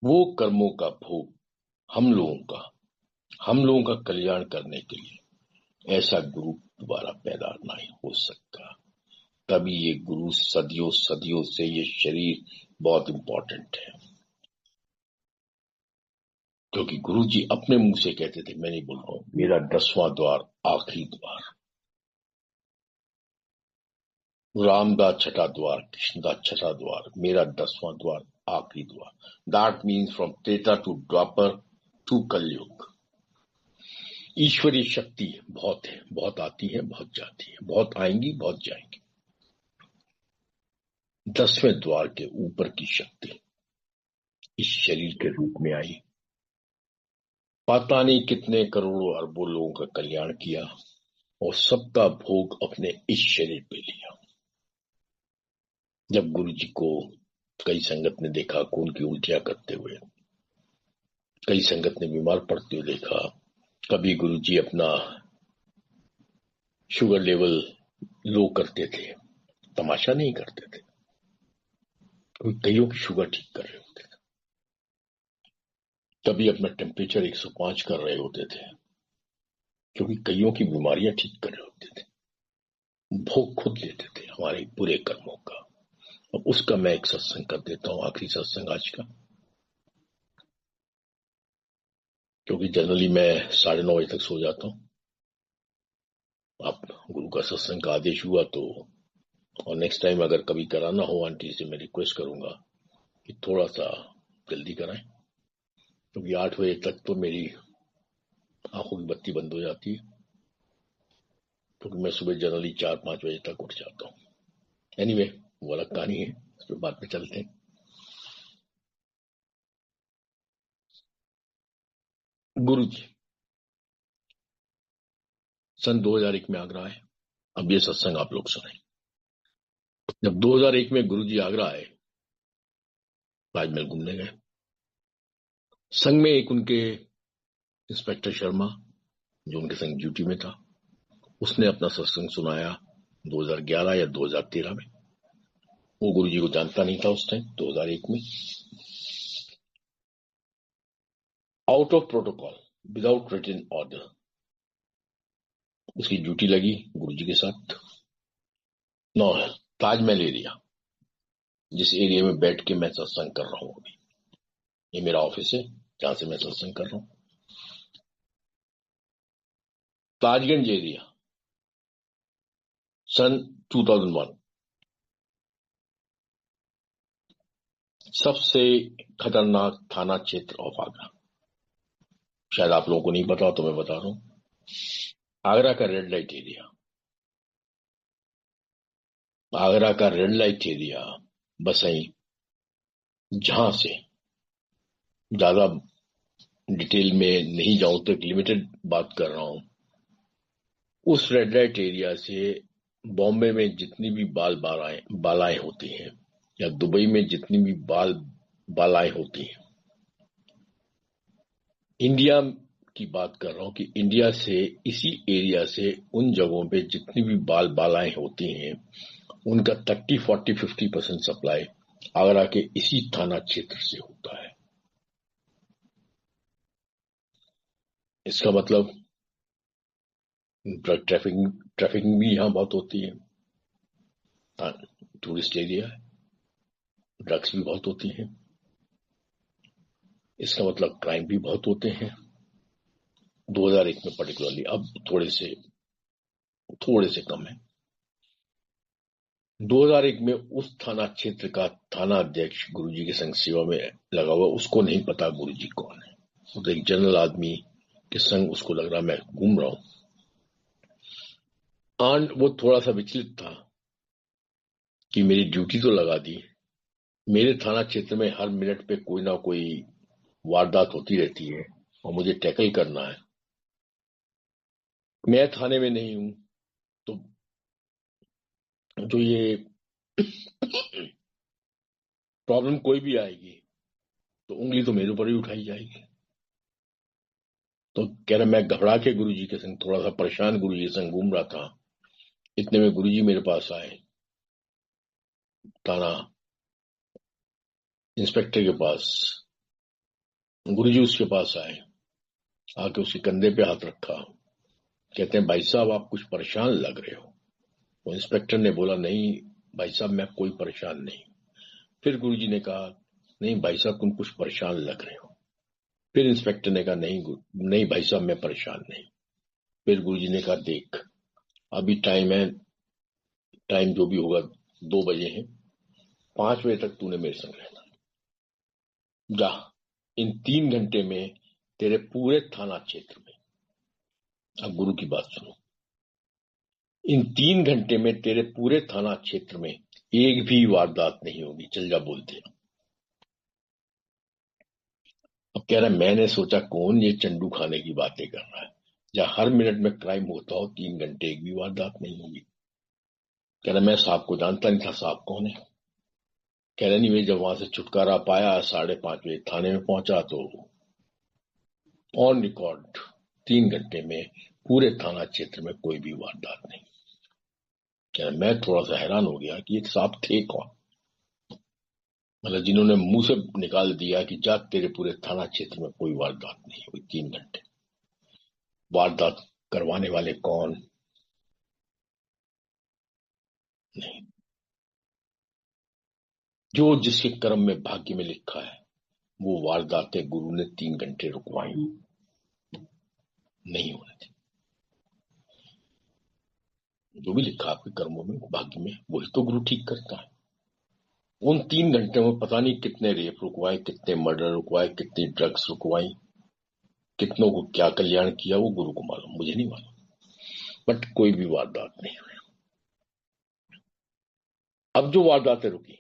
वो कर्मों का भोग हम लोगों का कल्याण करने के लिए ऐसा गुरु दोबारा पैदा नहीं हो सकता। तभी ये गुरु सदियों से ये शरीर बहुत इंपॉर्टेंट है, क्योंकि गुरु जी अपने मुंह से कहते थे, मैं नहीं बोल रहा हूं, मेरा 10वां द्वार आखिरी द्वार, रामदास छठा द्वार, कृष्णदास छठा द्वार, मेरा 10वां द्वार आखिरी द्वार। That means from Treta to Dwapar to Kalyug. ईश्वरीय शक्ति बहुत है, बहुत आती है, बहुत जाती है, बहुत आएंगी, बहुत जाएंगी। 10वें द्वार के ऊपर की शक्ति इस शरीर के रूप में आई। पता नहीं कितने करोड़ों अरबों लोगों का कल्याण किया और सबका भोग अपने इस शरीर पे लिया। जब गुरु जी को कई संगत ने देखा खून की उल्टियां करते हुए, कई संगत ने बीमार पड़ते हुए देखा, कभी गुरु जी अपना शुगर लेवल लो करते थे, तमाशा नहीं करते थे, कईयों की शुगर ठीक कर रहे होते थे, कभी अपना टेम्परेचर 105 कर रहे होते थे, क्योंकि कईयों की बीमारियां ठीक कर रहे होते थे। भोग खुद लेते थे हमारे बुरे कर्मों का। अब उसका मैं एक सत्संग कर देता हूं, आखिरी सत्संग आज का, क्योंकि जनरली मैं 9:30 बजे तक सो जाता हूं। आप गुरु का सत्संग का आदेश हुआ तो, और नेक्स्ट टाइम अगर कभी कराना हो आंटी से मैं रिक्वेस्ट करूंगा कि थोड़ा सा जल्दी कराएं, क्योंकि 8 बजे तक तो मेरी आंखों की बत्ती बंद हो जाती है, क्योंकि मैं सुबह जनरली 4-5 बजे तक उठ जाता हूं। एनीवे वो अलग कहानी है, उस पर बाद में चलते हैं। गुरु जी सन 2001 में आगरा आए। अब ये सत्संग आप लोग सुने। जब 2001 में गुरु जी आगरा आए, ताजमहल घूमने गए। संग में एक उनके इंस्पेक्टर शर्मा, जो उनके संग ड्यूटी में था, उसने अपना सत्संग सुनाया 2011 या 2013 में। वो गुरु जी को जानता नहीं था उस टाइम 2001 में। Out of protocol, without written order, उसकी ड्यूटी लगी गुरु जी के साथ। नौ ताजमहल एरिया, जिस एरिया में बैठ के मैं सत्संग कर रहा हूं अभी, ये मेरा ऑफिस है जहां से मैं सत्संग कर रहा हूं। ताजगंज एरिया, सन 2001, सबसे खतरनाक थाना क्षेत्र ऑफ आगरा। शायद आप लोगों को नहीं पता तो मैं बता रहा हूं। आगरा का रेड लाइट एरिया, आगरा का रेड लाइट एरिया, बसई, जहां से ज्यादा डिटेल में नहीं जाऊं तो एक लिमिटेड बात कर रहा हूं। उस रेड लाइट एरिया से बॉम्बे में जितनी भी बालाएं होती हैं, या दुबई में जितनी भी बालाएं होती हैं, इंडिया की बात कर रहा हूं कि इंडिया से, इसी एरिया से उन जगहों पे जितनी भी बालाएं होती हैं, उनका 30, 40, 50% सप्लाई आगरा के इसी थाना क्षेत्र से होता है। इसका मतलब ड्रग ट्रैफिकिंग भी यहां बहुत होती है। टूरिस्ट एरिया है, ड्रग्स भी बहुत होती हैं। इसका मतलब क्राइम भी बहुत होते हैं 2001 में पर्टिकुलरली। अब थोड़े से कम है। 2001 में उस थाना क्षेत्र का थाना अध्यक्ष गुरुजी के संग सेवा में लगा हुआ, उसको नहीं पता गुरुजी कौन है। वो तो एक जनरल आदमी के संग उसको लग रहा मैं घूम रहा हूं। एंड वो थोड़ा सा विचलित था कि मेरी ड्यूटी तो लगा दी, मेरे थाना क्षेत्र में हर मिनट पे कोई ना कोई वारदात होती रहती है और मुझे टैकल करना है। मैं थाने में नहीं हूं तो जो ये प्रॉब्लम कोई भी आएगी तो उंगली तो मेरे ऊपर ही उठाई जाएगी। तो कह रहा मैं घबरा के गुरुजी के संग, थोड़ा सा परेशान गुरुजी के संग घूम रहा था। इतने में गुरुजी मेरे पास आए, थाना इंस्पेक्टर के पास। गुरुजी उसके पास आए, आके उसके कंधे पे हाथ रखा। कहते हैं भाई साहब आप कुछ परेशान लग रहे हो। तो इंस्पेक्टर ने बोला नहीं भाई साहब मैं कोई परेशान नहीं। फिर गुरुजी ने कहा नहीं भाई साहब तुम कुछ परेशान लग रहे हो। फिर इंस्पेक्टर ने कहा नहीं भाई साहब मैं परेशान नहीं। फिर गुरुजी ने कहा देख अभी टाइम है, टाइम जो भी होगा 2 बजे है, 5 बजे तक तूने मेरे संग रहना। जा, इन 3 घंटे में तेरे पूरे थाना क्षेत्र में, अब गुरु की बात सुनो, इन 3 घंटे में तेरे पूरे थाना क्षेत्र में एक भी वारदात नहीं होगी, चल जा बोलते। अब कह रहा है मैंने सोचा कौन ये चंडू खाने की बातें कर रहा है, जहां हर मिनट में क्राइम होता हो 3 घंटे एक भी वारदात नहीं होगी। कह रहा मैं साहब को जानता नहीं था, साहब कौन है। कह रहा नहीं मैं जब वहां से छुटकारा पाया 5:30 बजे थाने में पहुंचा तो ऑन रिकॉर्ड 3 घंटे में पूरे थाना क्षेत्र में कोई भी वारदात नहीं। कह रहा मैं थोड़ा सा हैरान हो गया कि ये साहब थे कौन, मतलब जिन्होंने मुंह से निकाल दिया कि जा तेरे पूरे थाना क्षेत्र में कोई वारदात नहीं हुई 3 घंटे। वारदात करवाने वाले कौन, नहीं। जो जिसके कर्म में भाग्य में लिखा है वो वारदातें गुरु ने 3 घंटे रुकवाई, नहीं होने थी। जो भी लिखा आपके कर्मों में भाग्य में वही तो गुरु ठीक करता है। उन 3 घंटे में पता नहीं कितने रेप रुकवाए, कितने मर्डर रुकवाए, कितनी ड्रग्स रुकवाई, कितनों को क्या कल्याण किया वो गुरु को मालूम, मुझे नहीं मालूम। बट कोई भी वारदात नहीं हुई। अब जो वारदातें रुकी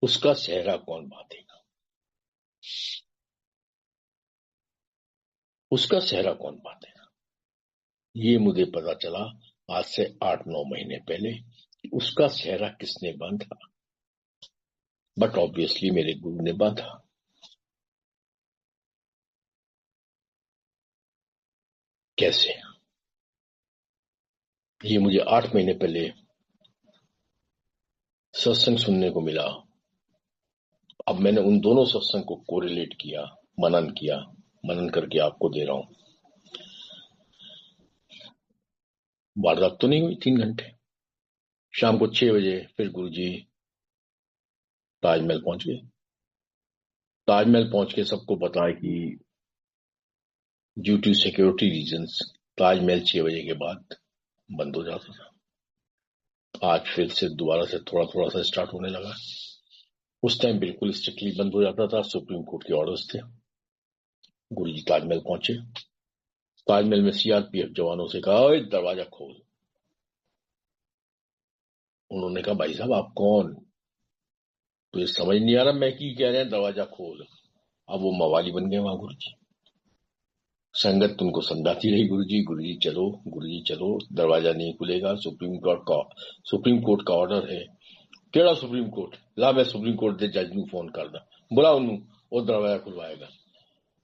उसका सेहरा कौन बांधेगा? उसका सेहरा कौन बांधेगा? ये मुझे पता चला आज से 8-9 महीने पहले कि उसका सेहरा किसने बांधा। बट ऑब्वियसली मेरे गुरु ने बांधा। कैसे? ये मुझे 8 महीने पहले सत्संग सुनने को मिला। अब मैंने उन दोनों सत्संग को कोरिलेट किया, मनन करके आपको दे रहा हूं। वारदात तो नहीं हुई 3 घंटे। शाम को 6 बजे फिर गुरुजी ताजमहल पहुंच गए। ताजमहल पहुंच के सबको पता है कि due to security reasons Taj Mahal 6 बजे के बाद बंद हो जाता था। आज फिर से दोबारा से थोड़ा थोड़ा सा स्टार्ट होने लगा। उस टाइम बिल्कुल स्ट्रिक्टली बंद हो जाता था, सुप्रीम कोर्ट के ऑर्डर्स थे। गुरुजी ताजमहल पहुंचे। ताजमहल में सीआरपीएफ जवानों से कहा, ओए दरवाजा खोल। उन्होंने कहा, भाई साहब आप कौन? तो ये समझ नहीं आ रहा मैं की कह रहे हैं दरवाजा खोल। अब वो मवाली बन गए वहां गुरुजी। संगत तुमको समझाती रही, गुरुजी चलो, दरवाजा नहीं खुलेगा, सुप्रीम कोर्ट का ऑर्डर है। केड़ा सुप्रीम कोर्ट? ला मैं सुप्रीम कोर्ट के जज नूं फोन करदा, बुला उन्होंने, वो दरवाजा खुलवाएगा।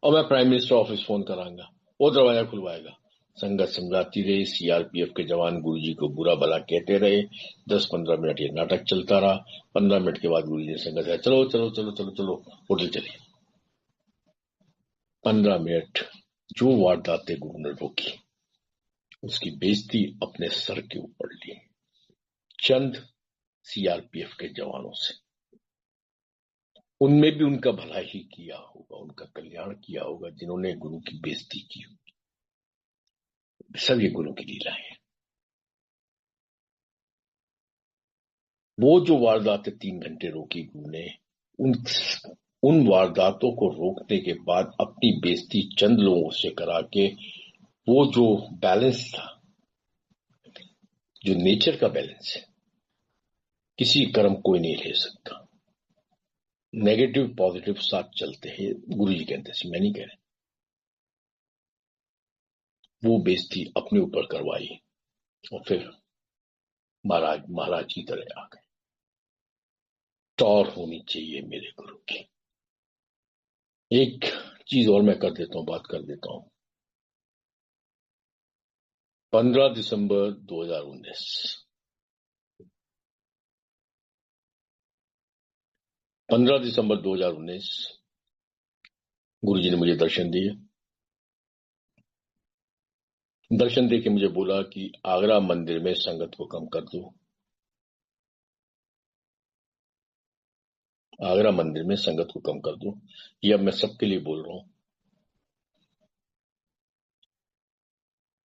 और मैं प्राइम मिनिस्टर ऑफिस फोन करांगा, वो दरवाजा खुलवाएगा। संगत समझाती रही, सीआरपीएफ के जवान गुरुजी को बुरा भला कहते रहे। 10-15 मिनट ये नाटक चलता रहा। 15 मिनट के बाद गुरुजी ने संगत कहा, चलो चलो चलो चलो चलो होटल चलिए। 15 मिनट जो वारदातें गुरु ने रोकी, उसकी बेइज्जती अपने सर के ऊपर ली चंद सीआरपीएफ के जवानों से। उनमें भी उनका भला ही किया होगा, उनका कल्याण किया होगा, जिन्होंने गुरु की बेइज्जती की। सब ये गुरु की लीला है। वो जो वारदातें 3 घंटे रोकी गुरु ने, उन वारदातों को रोकने के बाद अपनी बेइज्जती चंद लोगों से करा के, वो जो बैलेंस था, जो नेचर का बैलेंस है, किसी कर्म कोई नहीं ले सकता। नेगेटिव पॉजिटिव साथ चलते हैं, गुरुजी कहते हैं, मैं नहीं कह रहा। वो बेइज्जती अपने ऊपर करवाई और फिर महाराज की तरह आ गए। टॉर होनी चाहिए मेरे गुरु की। एक चीज और मैं कर देता हूं, बात कर देता हूं। 15 दिसंबर 2019, 15 दिसंबर 2019 गुरुजी ने मुझे दर्शन दिए। दर्शन देके मुझे बोला कि आगरा मंदिर में संगत को कम कर दो। आगरा मंदिर में संगत को कम कर दो। ये अब मैं सबके लिए बोल रहा हूं।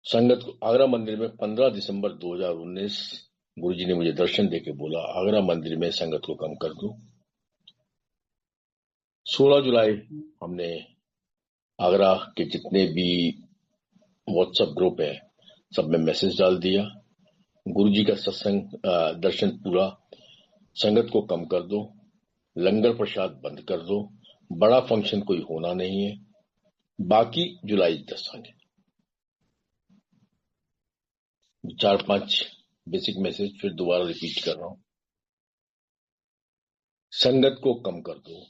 संगत को आगरा मंदिर में 15 दिसंबर 2019 गुरुजी ने मुझे दर्शन देके बोला, आगरा मंदिर में संगत को कम कर दो। 16 जुलाई हमने आगरा के जितने भी व्हाट्सएप ग्रुप है सब में मैसेज डाल दिया, गुरुजी का सत्संग दर्शन पूरा, संगत को कम कर दो, लंगर प्रसाद बंद कर दो, बड़ा फंक्शन कोई होना नहीं है, बाकी जुलाई 10 आगे। 4-5 बेसिक मैसेज फिर दोबारा रिपीट कर रहा हूं। संगत को कम कर दो,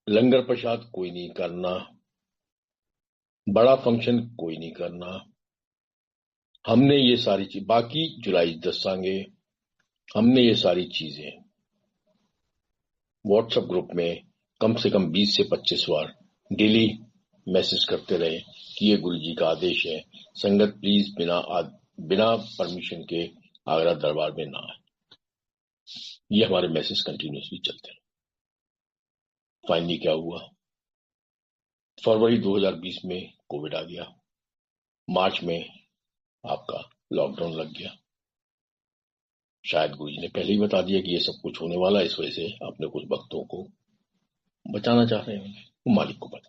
लंगर प्रसाद कोई नहीं करना, बड़ा फंक्शन कोई नहीं करना। हमने ये सारी चीज, बाकी जुलाई 10 आगे, हमने ये सारी चीजें व्हाट्सएप ग्रुप में कम से कम 20 से 25 बार डेली मैसेज करते रहे कि ये गुरुजी का आदेश है, संगत प्लीज बिना परमिशन के आगरा दरबार में ना आए। ये हमारे मैसेज कंटिन्यूसली चलते रहे। फाइनली क्या हुआ, फरवरी 2020 में कोविड आ गया, मार्च में आपका लॉकडाउन लग गया। शायद गुरुजी ने पहले ही बता दिया कि ये सब कुछ होने वाला है, इस वजह से अपने कुछ भक्तों को बचाना चाह रहे होंगे, वो मालिक को पता।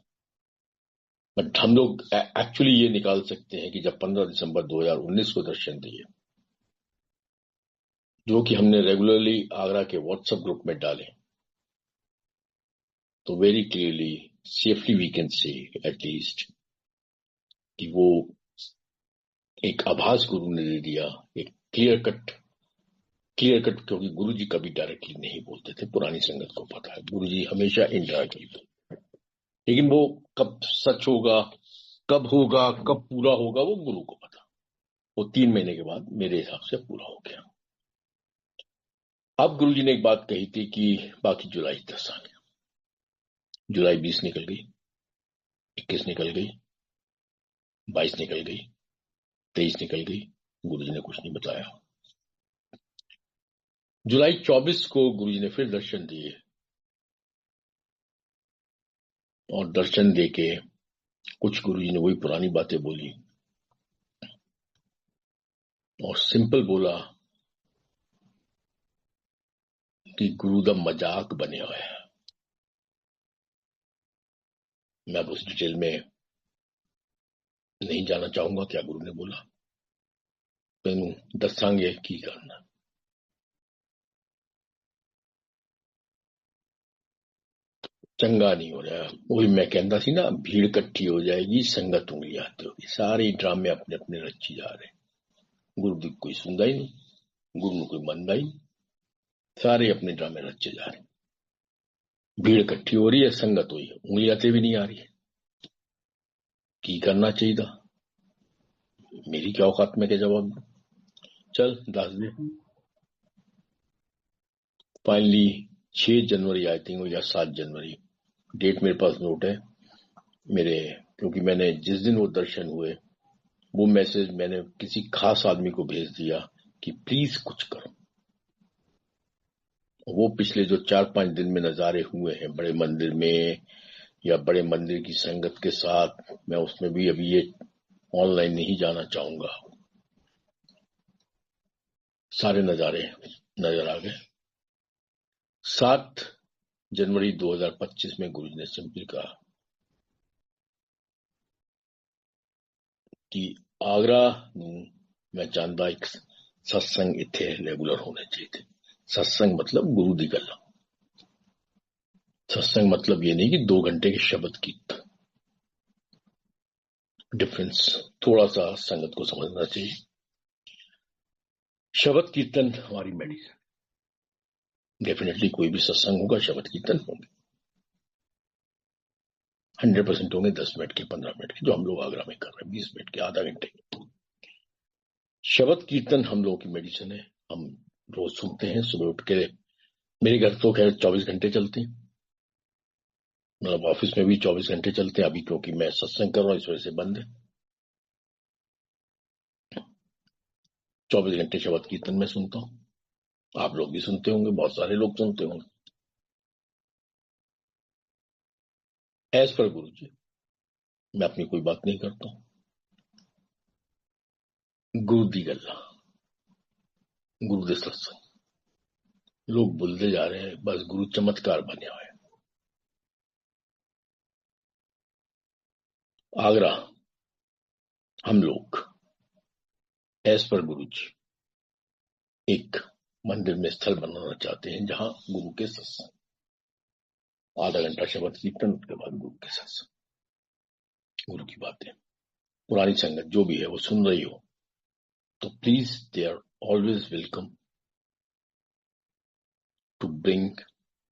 बट हम लोग एक्चुअली ये निकाल सकते हैं कि जब 15 दिसंबर 2019 को दर्शन दिए, जो कि हमने रेगुलरली आगरा के व्हाट्सएप ग्रुप में डाले, तो very clearly safely we can say at least कि वो एक आभास गुरु ने दे दिया, एक क्लियर कट, क्योंकि गुरु जी कभी डायरेक्टली नहीं बोलते थे, पुरानी संगत को पता है, गुरु जी हमेशा इनडायरेक्टली बोलते, लेकिन वो कब सच होगा, कब होगा, कब पूरा होगा, वो गुरु को पता। वो 3 महीने के बाद मेरे हिसाब से पूरा हो गया। अब गुरु जी ने एक बात कही थी कि बाकी जुलाई 10 आ गया, जुलाई 20 निकल गई, 21 निकल गई, 22 निकल गई, 23 निकल गई, गुरु जी ने कुछ नहीं बताया। जुलाई 24 को गुरु जी ने फिर दर्शन दिए, और दर्शन देके कुछ गुरु जी ने वही पुरानी बातें बोली, और सिंपल बोला कि गुरु दा मजाक बने हुआ है। मैं अब उस डिटेल में नहीं जाना चाहूंगा क्या गुरु ने बोला, तेनू दसांगे की करना। चंगा नहीं हो रहा, वही मैं कहता सी ना, भीड़ इकट्ठी हो जाएगी, संगत उंगली आती होगी, सारे ड्रामे अपने अपने रची जा रहे, गुरु की कोई सुनता ही नहीं, गुरु ने कोई मनता ही नहीं, सारे अपने ड्रामे रचे जा रहे, भीड़ इकट्ठी हो रही है, संगत हुई है, उंगली आते भी नहीं आ रही है। की करना चाहिए था, मेरी क्या औकात में क्या जवाब दूं? चल दस दे। फाइनली 6 जनवरी आई थिंक या 7 जनवरी, डेट मेरे पास नोट है मेरे, क्योंकि मैंने जिस दिन वो दर्शन हुए वो मैसेज मैंने किसी खास आदमी को भेज दिया कि प्लीज कुछ करो। वो पिछले जो 4-5 दिन में नजारे हुए हैं बड़े मंदिर में या बड़े मंदिर की संगत के साथ, मैं उसमें भी अभी ये ऑनलाइन नहीं जाना चाहूंगा, सारे नजारे नजर आ गए। 7 जनवरी 2025 में गुरु जी ने सिंपल कहा कि आगरा मैं चाहता एक सत्संग इत्थे रेगुलर होने चाहिए थे। सत्संग मतलब गुरु दी गल्लां, सत्संग मतलब ये नहीं कि 2 घंटे के शब्द कीर्तन, डिफरेंस थोड़ा सा संगत को समझना चाहिए। शब्द कीर्तन हमारी मेडिसिन, डेफिनेटली कोई भी सत्संग होगा शब्द कीर्तन होंगे, 100% होंगे, 10 मिनट के, 15 मिनट के, जो हम लोग आगरा में कर रहे हैं, 20 मिनट के, आधा घंटे के। शब्द कीर्तन हम लोगों की मेडिसिन है, हम रोज सुनते हैं सुबह उठ के। मेरे घर तो खैर 24 घंटे चलते हैं, मतलब ऑफिस में भी 24 घंटे चलते हैं, अभी क्योंकि मैं सत्संग कर रहा हूं इस वजह से बंद है। 24 घंटे शब्द कीर्तन में सुनता हूं, आप लोग भी सुनते होंगे, बहुत सारे लोग सुनते होंगे। एज पर गुरु जी मैं अपनी कोई बात नहीं करता हूं, गुरु दी गल्ला, गुरु दे सत्संग, लोग भूलते जा रहे हैं, बस गुरु चमत्कार बने हुए हैं। आगरा हम लोग एज पर गुरु जी एक मंदिर में स्थल बनाना चाहते हैं जहां गुरु के सत्संग, आधा घंटा शब्द कीर्तन, उसके बाद गुरु के सत्संग, गुरु की बातें, पुरानी संगत जो भी है वो सुन रही हो तो please they are always welcome to bring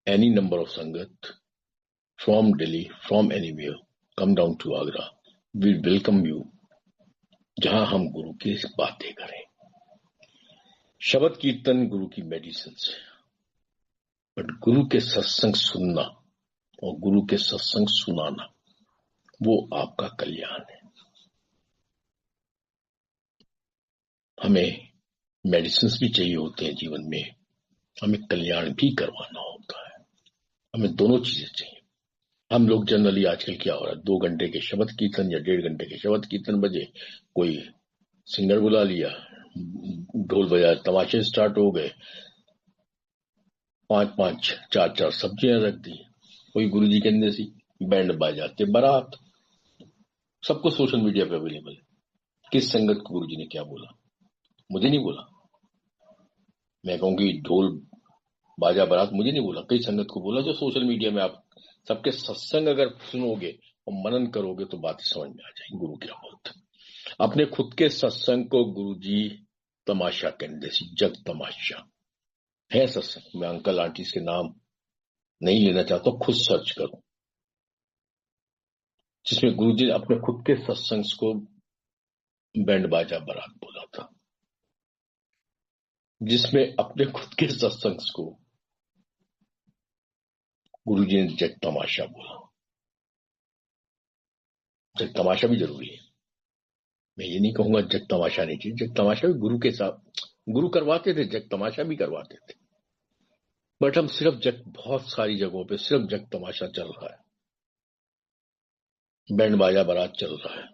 any number of sangat from Delhi, from anywhere, come down to Agra. We welcome you, जहां हम गुरु की बातें करें। शब्द कीर्तन गुरु की मेडिसिन है, बट गुरु के सत्संग सुनना और गुरु के सत्संग सुनाना वो आपका कल्याण है। हमें मेडिसिन भी चाहिए होते हैं जीवन में, हमें कल्याण भी करवाना होता है, हमें दोनों चीजें चाहिए। हम लोग जनरली आजकल क्या हो रहा है, 2 घंटे के शब्द कीर्तन या 1.5 घंटे के शब्द कीर्तन बजे, कोई सिंगर बुला लिया, ढोल बजाया, तमाशे स्टार्ट हो गए, 5-5, 4-4 सब्जियां रख दी, कोई गुरु जी कहने सी बैंड बजाते बारात, सबको सोशल मीडिया पे अवेलेबल है। किस संगत को गुरु जी ने क्या बोला, मुझे नहीं बोला, मैं कहूँगी ढोल बाजा बारात मुझे नहीं बोला, कई संगत को बोला। जो सोशल मीडिया में आप सबके सत्संग अगर सुनोगे और मनन करोगे तो बातें समझ में आ जाएंगी गुरु क्या बोलते हैं। अपने खुद के सत्संग को गुरुजी तमाशा कहने, जैसी जग तमाशा है सत्संग। मैं अंकल आंटीज के नाम नहीं लेना चाहता, खुद सर्च करो, जिसमें गुरुजी ने अपने खुद के सत्संग को बैंड बाजा बारात बोला था, जिसमें अपने खुद के सत्संग को गुरुजी ने जग तमाशा बोला। जग तमाशा भी जरूरी है, मैं ये नहीं कहूंगा जग तमाशा नहीं चाहिए। जग तमाशा भी गुरु के साथ गुरु करवाते थे, जग तमाशा भी करवाते थे, बट हम सिर्फ जग, बहुत सारी जगहों पे सिर्फ जग तमाशा चल रहा है, बैंड बाजा बारात चल रहा है।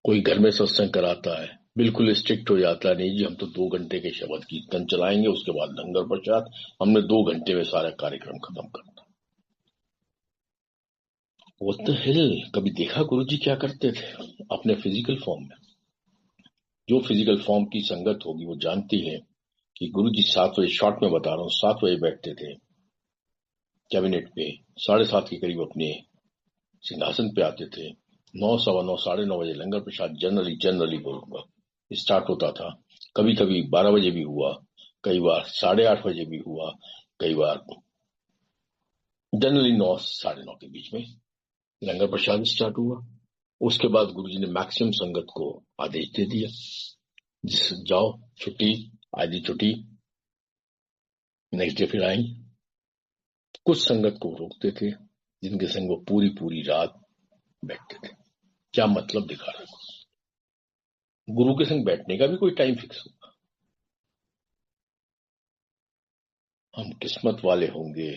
कोई घर में सत्संग कराता है, बिल्कुल स्ट्रिक्ट हो जाता है, नहीं जी हम तो 2 घंटे के शब्द कीर्तन चलाएंगे, उसके बाद लंगर प्रसाद, हमने 2 घंटे में सारा कार्यक्रम खत्म करना। वो तो हिल कभी देखा गुरुजी क्या करते थे अपने फिजिकल फॉर्म में? जो फिजिकल फॉर्म की संगत होगी वो जानती है कि गुरुजी 7 बजे, शॉर्ट में बता रहा हूँ, 7 बजे बैठते थे कैबिनेट पे, 7:30 के करीब अपने सिंहासन पे आते थे, 9, 9:15, 9:30 बजे लंगर प्रसाद जनरली बोलूंगा स्टार्ट होता था। कभी कभी 12 बजे भी हुआ, कई बार 8:30 बजे भी हुआ, कई बार जनरली 9, 9:30 के बीच में लंगर प्रसाद स्टार्ट हुआ। उसके बाद गुरुजी ने मैक्सिमम संगत को आदेश दे दिया, जिस जाओ छुट्टी, आधी छुट्टी, नेक्स्ट डे फिर आई। कुछ संगत को रोकते थे, जिनके संग वो पूरी पूरी रात बैठते थे। क्या मतलब दिखा रहा है? गुरु के संग बैठने का भी कोई टाइम फिक्स होगा? हम किस्मत वाले होंगे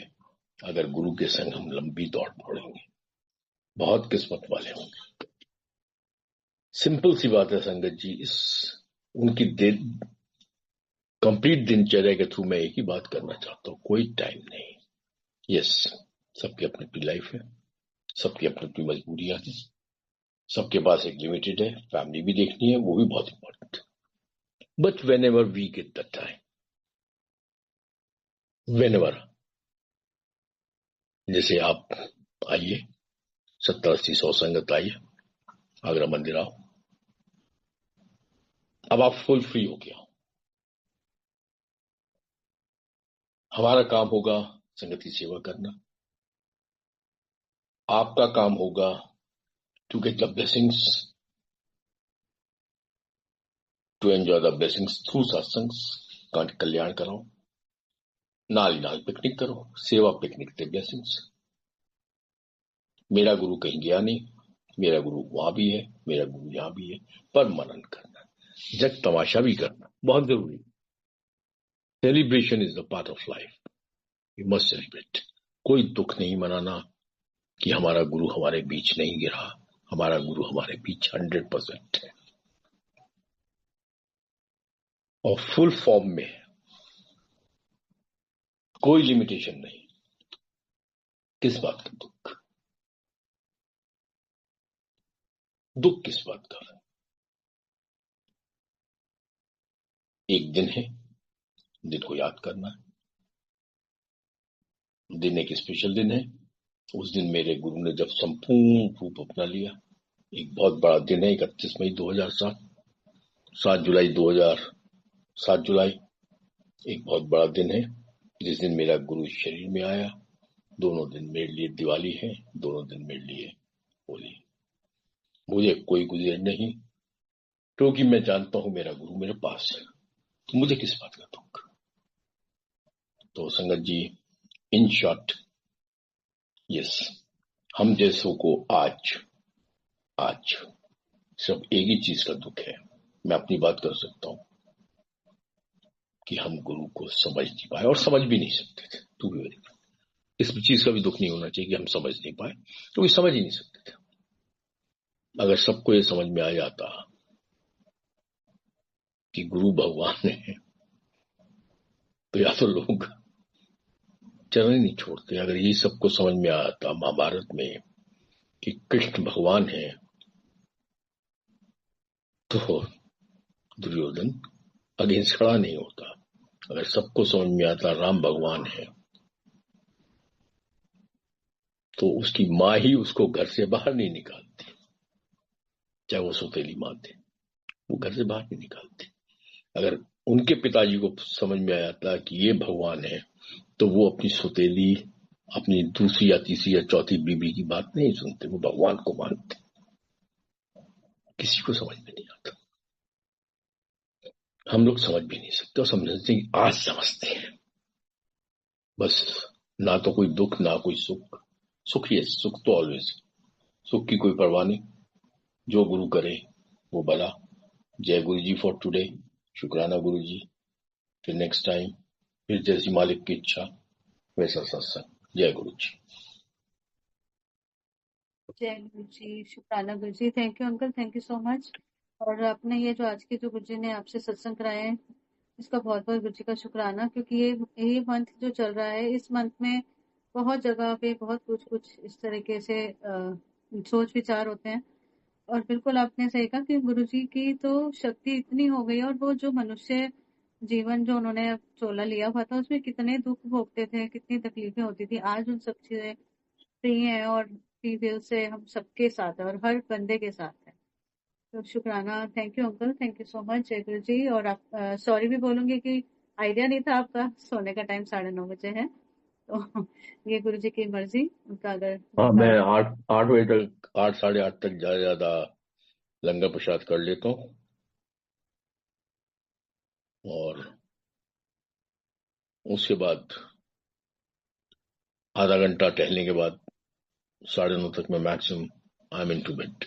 अगर गुरु के संग हम लंबी दौड़ दौड़ेंगे, बहुत किस्मत वाले होंगे। सिंपल सी बात है संगत जी, इस उनकी कंप्लीट दिनचर्या के थ्रू मैं एक ही बात करना चाहता हूँ, कोई टाइम नहीं। यस, सबकी अपनी अपनी लाइफ है, सबकी अपनी अपनी मजबूरियां हैं, सबके पास एक लिमिटेड है, फैमिली भी देखनी है, वो भी बहुत इंपॉर्टेंट है। But whenever we get the time, whenever, जैसे आप आइए, 70-80-100 संगत आइए, आगरा मंदिर आओ, अब आप फुल फ्री हो गया। हमारा काम होगा संगत की सेवा करना, आपका काम होगा to get the blessings, to enjoy the blessings through satsangs. कल्याण करो, नाल ही नाल पिकनिक करो, सेवा पिकनिक ते ब्लेसिंग्स। मेरा गुरु कहीं गया नहीं, मेरा गुरु वहां भी है, मेरा गुरु यहां भी है, पर मनन करना, जग तमाशा भी करना बहुत जरूरी। Celebration is the part of life, we must celebrate. कोई दुख नहीं मनाना कि हमारा गुरु हमारे बीच नहीं गिरा, हमारा गुरु हमारे बीच 100% है और फुल फॉर्म में, कोई लिमिटेशन नहीं। किस बात का दुख? दुख किस बात का? एक दिन है, दिन को याद करना है। दिन एक स्पेशल दिन है, उस दिन मेरे गुरु ने जब संपूर्ण रूप अपना लिया। एक बहुत बड़ा दिन है, 31 मई 2007, 7 जुलाई 7 जुलाई एक बहुत बड़ा दिन है, जिस दिन मेरा गुरु इस शरीर में आया। दोनों दिन मेरे लिए दिवाली है, दोनों दिन मेरे लिए होली। मुझे कोई गुजर नहीं, क्योंकि मैं जानता हूं मेरा गुरु मेरे पास है, तो मुझे किस बात का दुख? तो संगत जी, इन शॉर्ट, यस, हम जैसों को आज सिर्फ एक ही चीज का दुख है, मैं अपनी बात कर सकता हूं, कि हम गुरु को समझ नहीं पाए और समझ भी नहीं सकते थे। टू बी वेरी, इस चीज का भी दुख नहीं होना चाहिए कि हम समझ नहीं पाए, क्योंकि समझ ही नहीं सकते थे। अगर सबको ये समझ में आ जाता कि गुरु भगवान है, तो या तो लोग चरण ही नहीं छोड़ते। अगर ये सबको समझ में आता महाभारत में कि कृष्ण भगवान है, तो दुर्योधन अगेंस्ट खड़ा नहीं होता। अगर सबको समझ में आता राम भगवान है, तो उसकी माँ ही उसको घर से बाहर नहीं निकालती, चाहे वो सौतेली माँ थी, वो घर से बाहर नहीं निकालती। अगर उनके पिताजी को समझ में आया था कि ये भगवान है, तो वो अपनी सौतेली, अपनी दूसरी या तीसरी या चौथी बीबी की बात नहीं सुनते, वो भगवान को मानते। किसी को समझ में नहीं आता, हम लोग समझ भी नहीं सकते, और समझते हैं आज समझते हैं बस। ना तो कोई दुख ना कोई सुख, सुख ही है, सुख तो ऑलवेज, सुख की कोई परवाह नहीं, जो गुरु करे वो भला। जय गुरु जी फॉर टुडे, शुक्राना गुरु जी। फिर नेक्स्ट टाइम, फिर जैसी मालिक की इच्छा वैसा सत्संग। जय गुरु जी। जय गुरु जी, शुक्राना Guru ji. Thank you uncle, thank you so much. और आपने ये जो आज के जो गुरु जी ने आपसे सत्संग कराए हैं, इसका बहुत बहुत गुरु जी का शुक्राना, क्योंकि ये मंथ जो चल रहा है, इस मंथ में बहुत जगह पे बहुत कुछ कुछ इस तरीके से सोच विचार होते हैं। और बिल्कुल आपने सही कहा कि गुरु जी की तो शक्ति इतनी हो गई, और वो जो मनुष्य जीवन जो उन्होंने चोला लिया हुआ था, उसमें कितने दुख भोगते थे, कितनी तकलीफें होती थी, आज उन सब चीजें फ्री हैं, और फ्री विल से हम सबके साथ है, और हर बंदे के साथ है। तो शुक्राना, thank you uncle, thank you so much जय गुरु जी। और आप सॉरी भी बोलूंगी कि आइडिया नहीं था आपका सोने का टाइम 9:30 बजे है, तो ये गुरु जी की मर्जी, उनका अगर हाँ, मैं डिजायर। 8 बजे तक, 8 साढ़े 8 तक ज्यादा ज्यादा लंगर प्रसाद कर लेता हूँ, और उसके बाद आधा घंटा टहलने के बाद 9:30 तक मैं maximum I am into bed.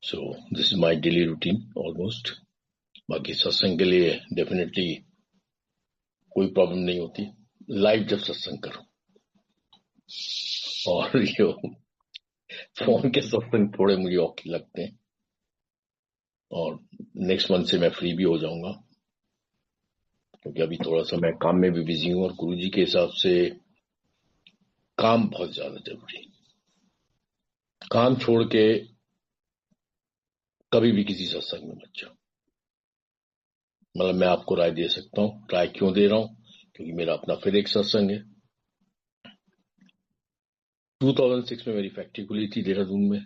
So this is my daily routine almost. बाकी सत्संग के लिए डेफिनेटली कोई प्रॉब्लम नहीं होती, लाइव जब सत्संग करो। और ये फोन के सत्संग थोड़े मुझे औखे लगते हैं, और नेक्स्ट मंथ से मैं फ्री भी हो जाऊंगा, क्योंकि अभी थोड़ा सा मैं काम में भी बिजी हूँ, और गुरुजी के हिसाब से काम बहुत ज्यादा जरूरी है। काम छोड़ के कभी भी किसी सत्संग में मत जाओ। मतलब मैं आपको राय दे सकता हूँ, राय क्यों दे रहा हूँ, क्योंकि मेरा अपना फिर एक सत्संग है। 2006 में मेरी फैक्ट्री खुली थी देहरादून में।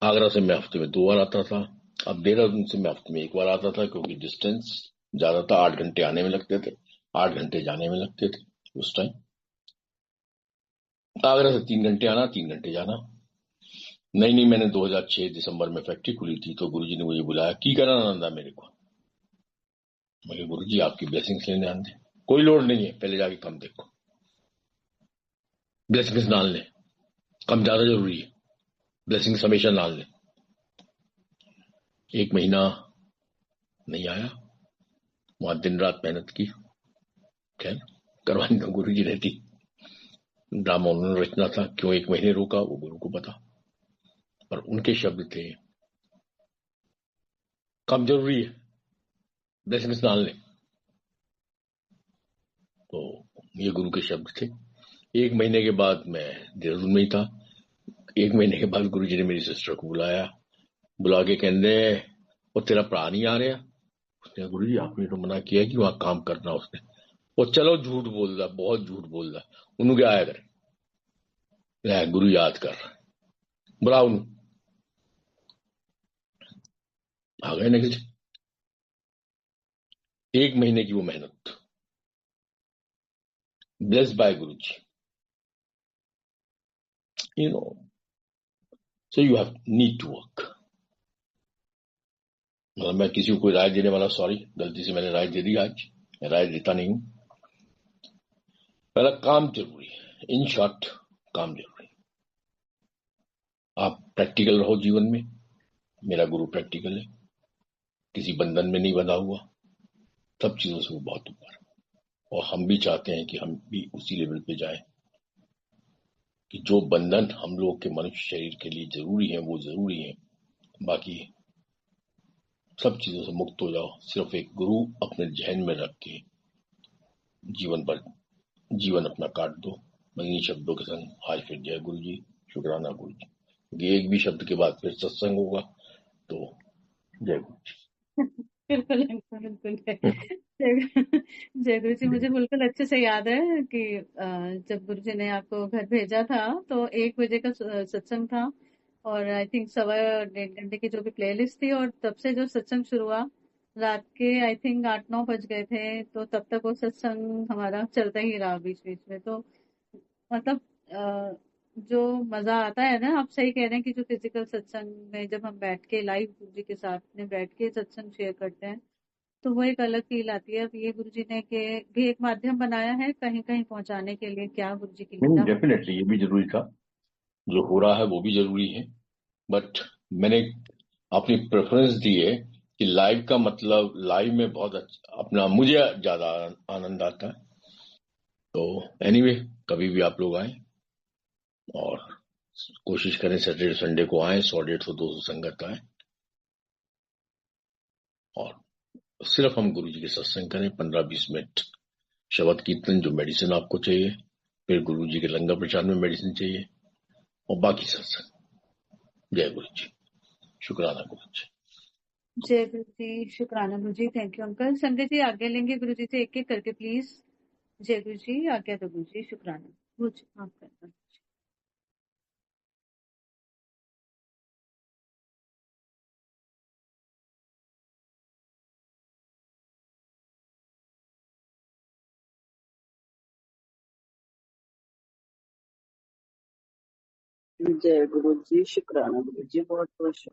आगरा से मैं हफ्ते में 2 बार आता था, अब देहरादून से मैं हफ्ते में 1 बार आता था, क्योंकि डिस्टेंस ज्यादा था, 8 घंटे आने में लगते थे, 8 घंटे जाने में लगते थे उस टाइम। आगरा से 3 घंटे आना, 3 घंटे जाना। नहीं, मैंने 2006 दिसंबर में फैक्ट्री खुली थी, तो गुरुजी ने मुझे बुलाया, की करना नंदा मेरे को। मैं गुरुजी आपकी ब्लेसिंग्स लेने आंदे, कोई लोड नहीं है, पहले जाके कम देखो, ब्लेसिंग्स डाल लें, कम ज्यादा जरूरी है, ब्लेसिंग्स हमेशा डाल लें। 1 महीना नहीं आया, वहां दिन रात मेहनत की, खैर करवानी तो गुरुजी ने थी, ड्रामा उन्होंने रचना था, क्यों 1 महीने रोका वो गुरु को पता। पर उनके शब्द थे, कम जरूरी है, ब्लेसिंग्स डाल लें। तो ये गुरु के शब्द थे। 1 महीने के बाद मैं देहरादून में ही था। 1 महीने के बाद गुरुजी ने मेरी सिस्टर को बुलाया, बुला के कहते, वो तेरा भरा नहीं आ रहा। उसने कहा, गुरुजी आपने तो मना किया कि वहां काम करना। उसने, वो चलो झूठ बोल रहा, बहुत झूठ बोल रहा, उन्होंने क्या आया करे, गुरु याद कर रहा, बुला उन्होंने, आ गए निकल। 1 महीने की वो मेहनत, blessed by Guru ji, you know. So you have need to work. मतलब मैं किसी को कोई राय देने वाला, सॉरी गलती से मैंने राय दे दी, आज मैं राय देता नहीं हूं। पहला काम जरूरी है, इन शॉर्ट काम जरूरी है। आप प्रैक्टिकल रहो जीवन में, मेरा गुरु प्रैक्टिकल है, किसी बंधन में नहीं बंधा हुआ, सब चीजों से वो बहुत ऊपर है। और हम भी चाहते हैं कि हम भी उसी लेवल पे जाएं, कि जो बंधन हम लोग के मनुष्य शरीर के लिए जरूरी है वो जरूरी है, बाकी सब चीजों से मुक्त हो जाओ। सिर्फ एक गुरु अपने जहन में रख के जीवन पर जीवन अपना काट दो। मैं इन्हीं शब्दों के संग आज फिर जय गुरु जी, शुक्राना गुरु जी, क्योंकि एक भी शब्द के बाद फिर सत्संग होगा, तो जय गुरु जी। बिल्कुल बिल्कुल बिल्कुल। जय जय गुरु जी, मुझे बिल्कुल अच्छे से याद है कि जब गुरु जी ने आपको घर भेजा था तो 1 बजे का सत्संग था। और आई थिंक 1.25 घंटे की जो भी प्लेलिस्ट थी, और तब से जो सत्संग शुरू हुआ, रात के आई थिंक 8-9 बज गए थे, तो तब तक वो सत्संग हमारा चलता ही रहा बीच बीच में। तो मतलब जो मजा आता है ना, आप सही कह रहे हैं कि जो फिजिकल सत्संग में जब हम बैठ के लाइव गुरु जी के साथ में बैठ के सत्संग शेयर करते हैं, तो वो एक अलग फील आती है। अब ये गुरु जी ने के भी एक माध्यम बनाया है कहीं कहीं पहुंचाने के लिए, क्या गुरु जी की नहीं, लीला हो। डेफिनेटली ये भी जरूरी था। जो हो रहा है वो भी जरूरी है। बट मैंने अपनी प्रेफरेंस दी है कि लाइव का मतलब, लाइव में बहुत अच्छा अपना मुझे ज्यादा आनंद आता है। तो एनीवे, कभी भी आप लोग आए और कोशिश करें सैटरडे संडे को आए, 100-150-200 संगत आए, और सिर्फ हम गुरु जी के सत्संग करें। 15-20 मिनट शब्द कीर्तन, जो मेडिसिन आपको चाहिए, फिर गुरु जी के लंगर प्रचार में मेडिसिन चाहिए, और बाकी सत्संग। जय गुरु जी, शुक्राना गुरु जी। जय गुरु जी, शुक्राना Guru ji, thank you uncle. Sanjay ji आज्ञा लेंगे गुरु जी से एक एक करके प्लीज। जय गुरु जी, आज्ञा दो गुरु जी, शुक्राना गुरु जी, माफ करना। जय गुरु जी, शुक्राना गुरु जी, बहुत बहुत शुक्रिया।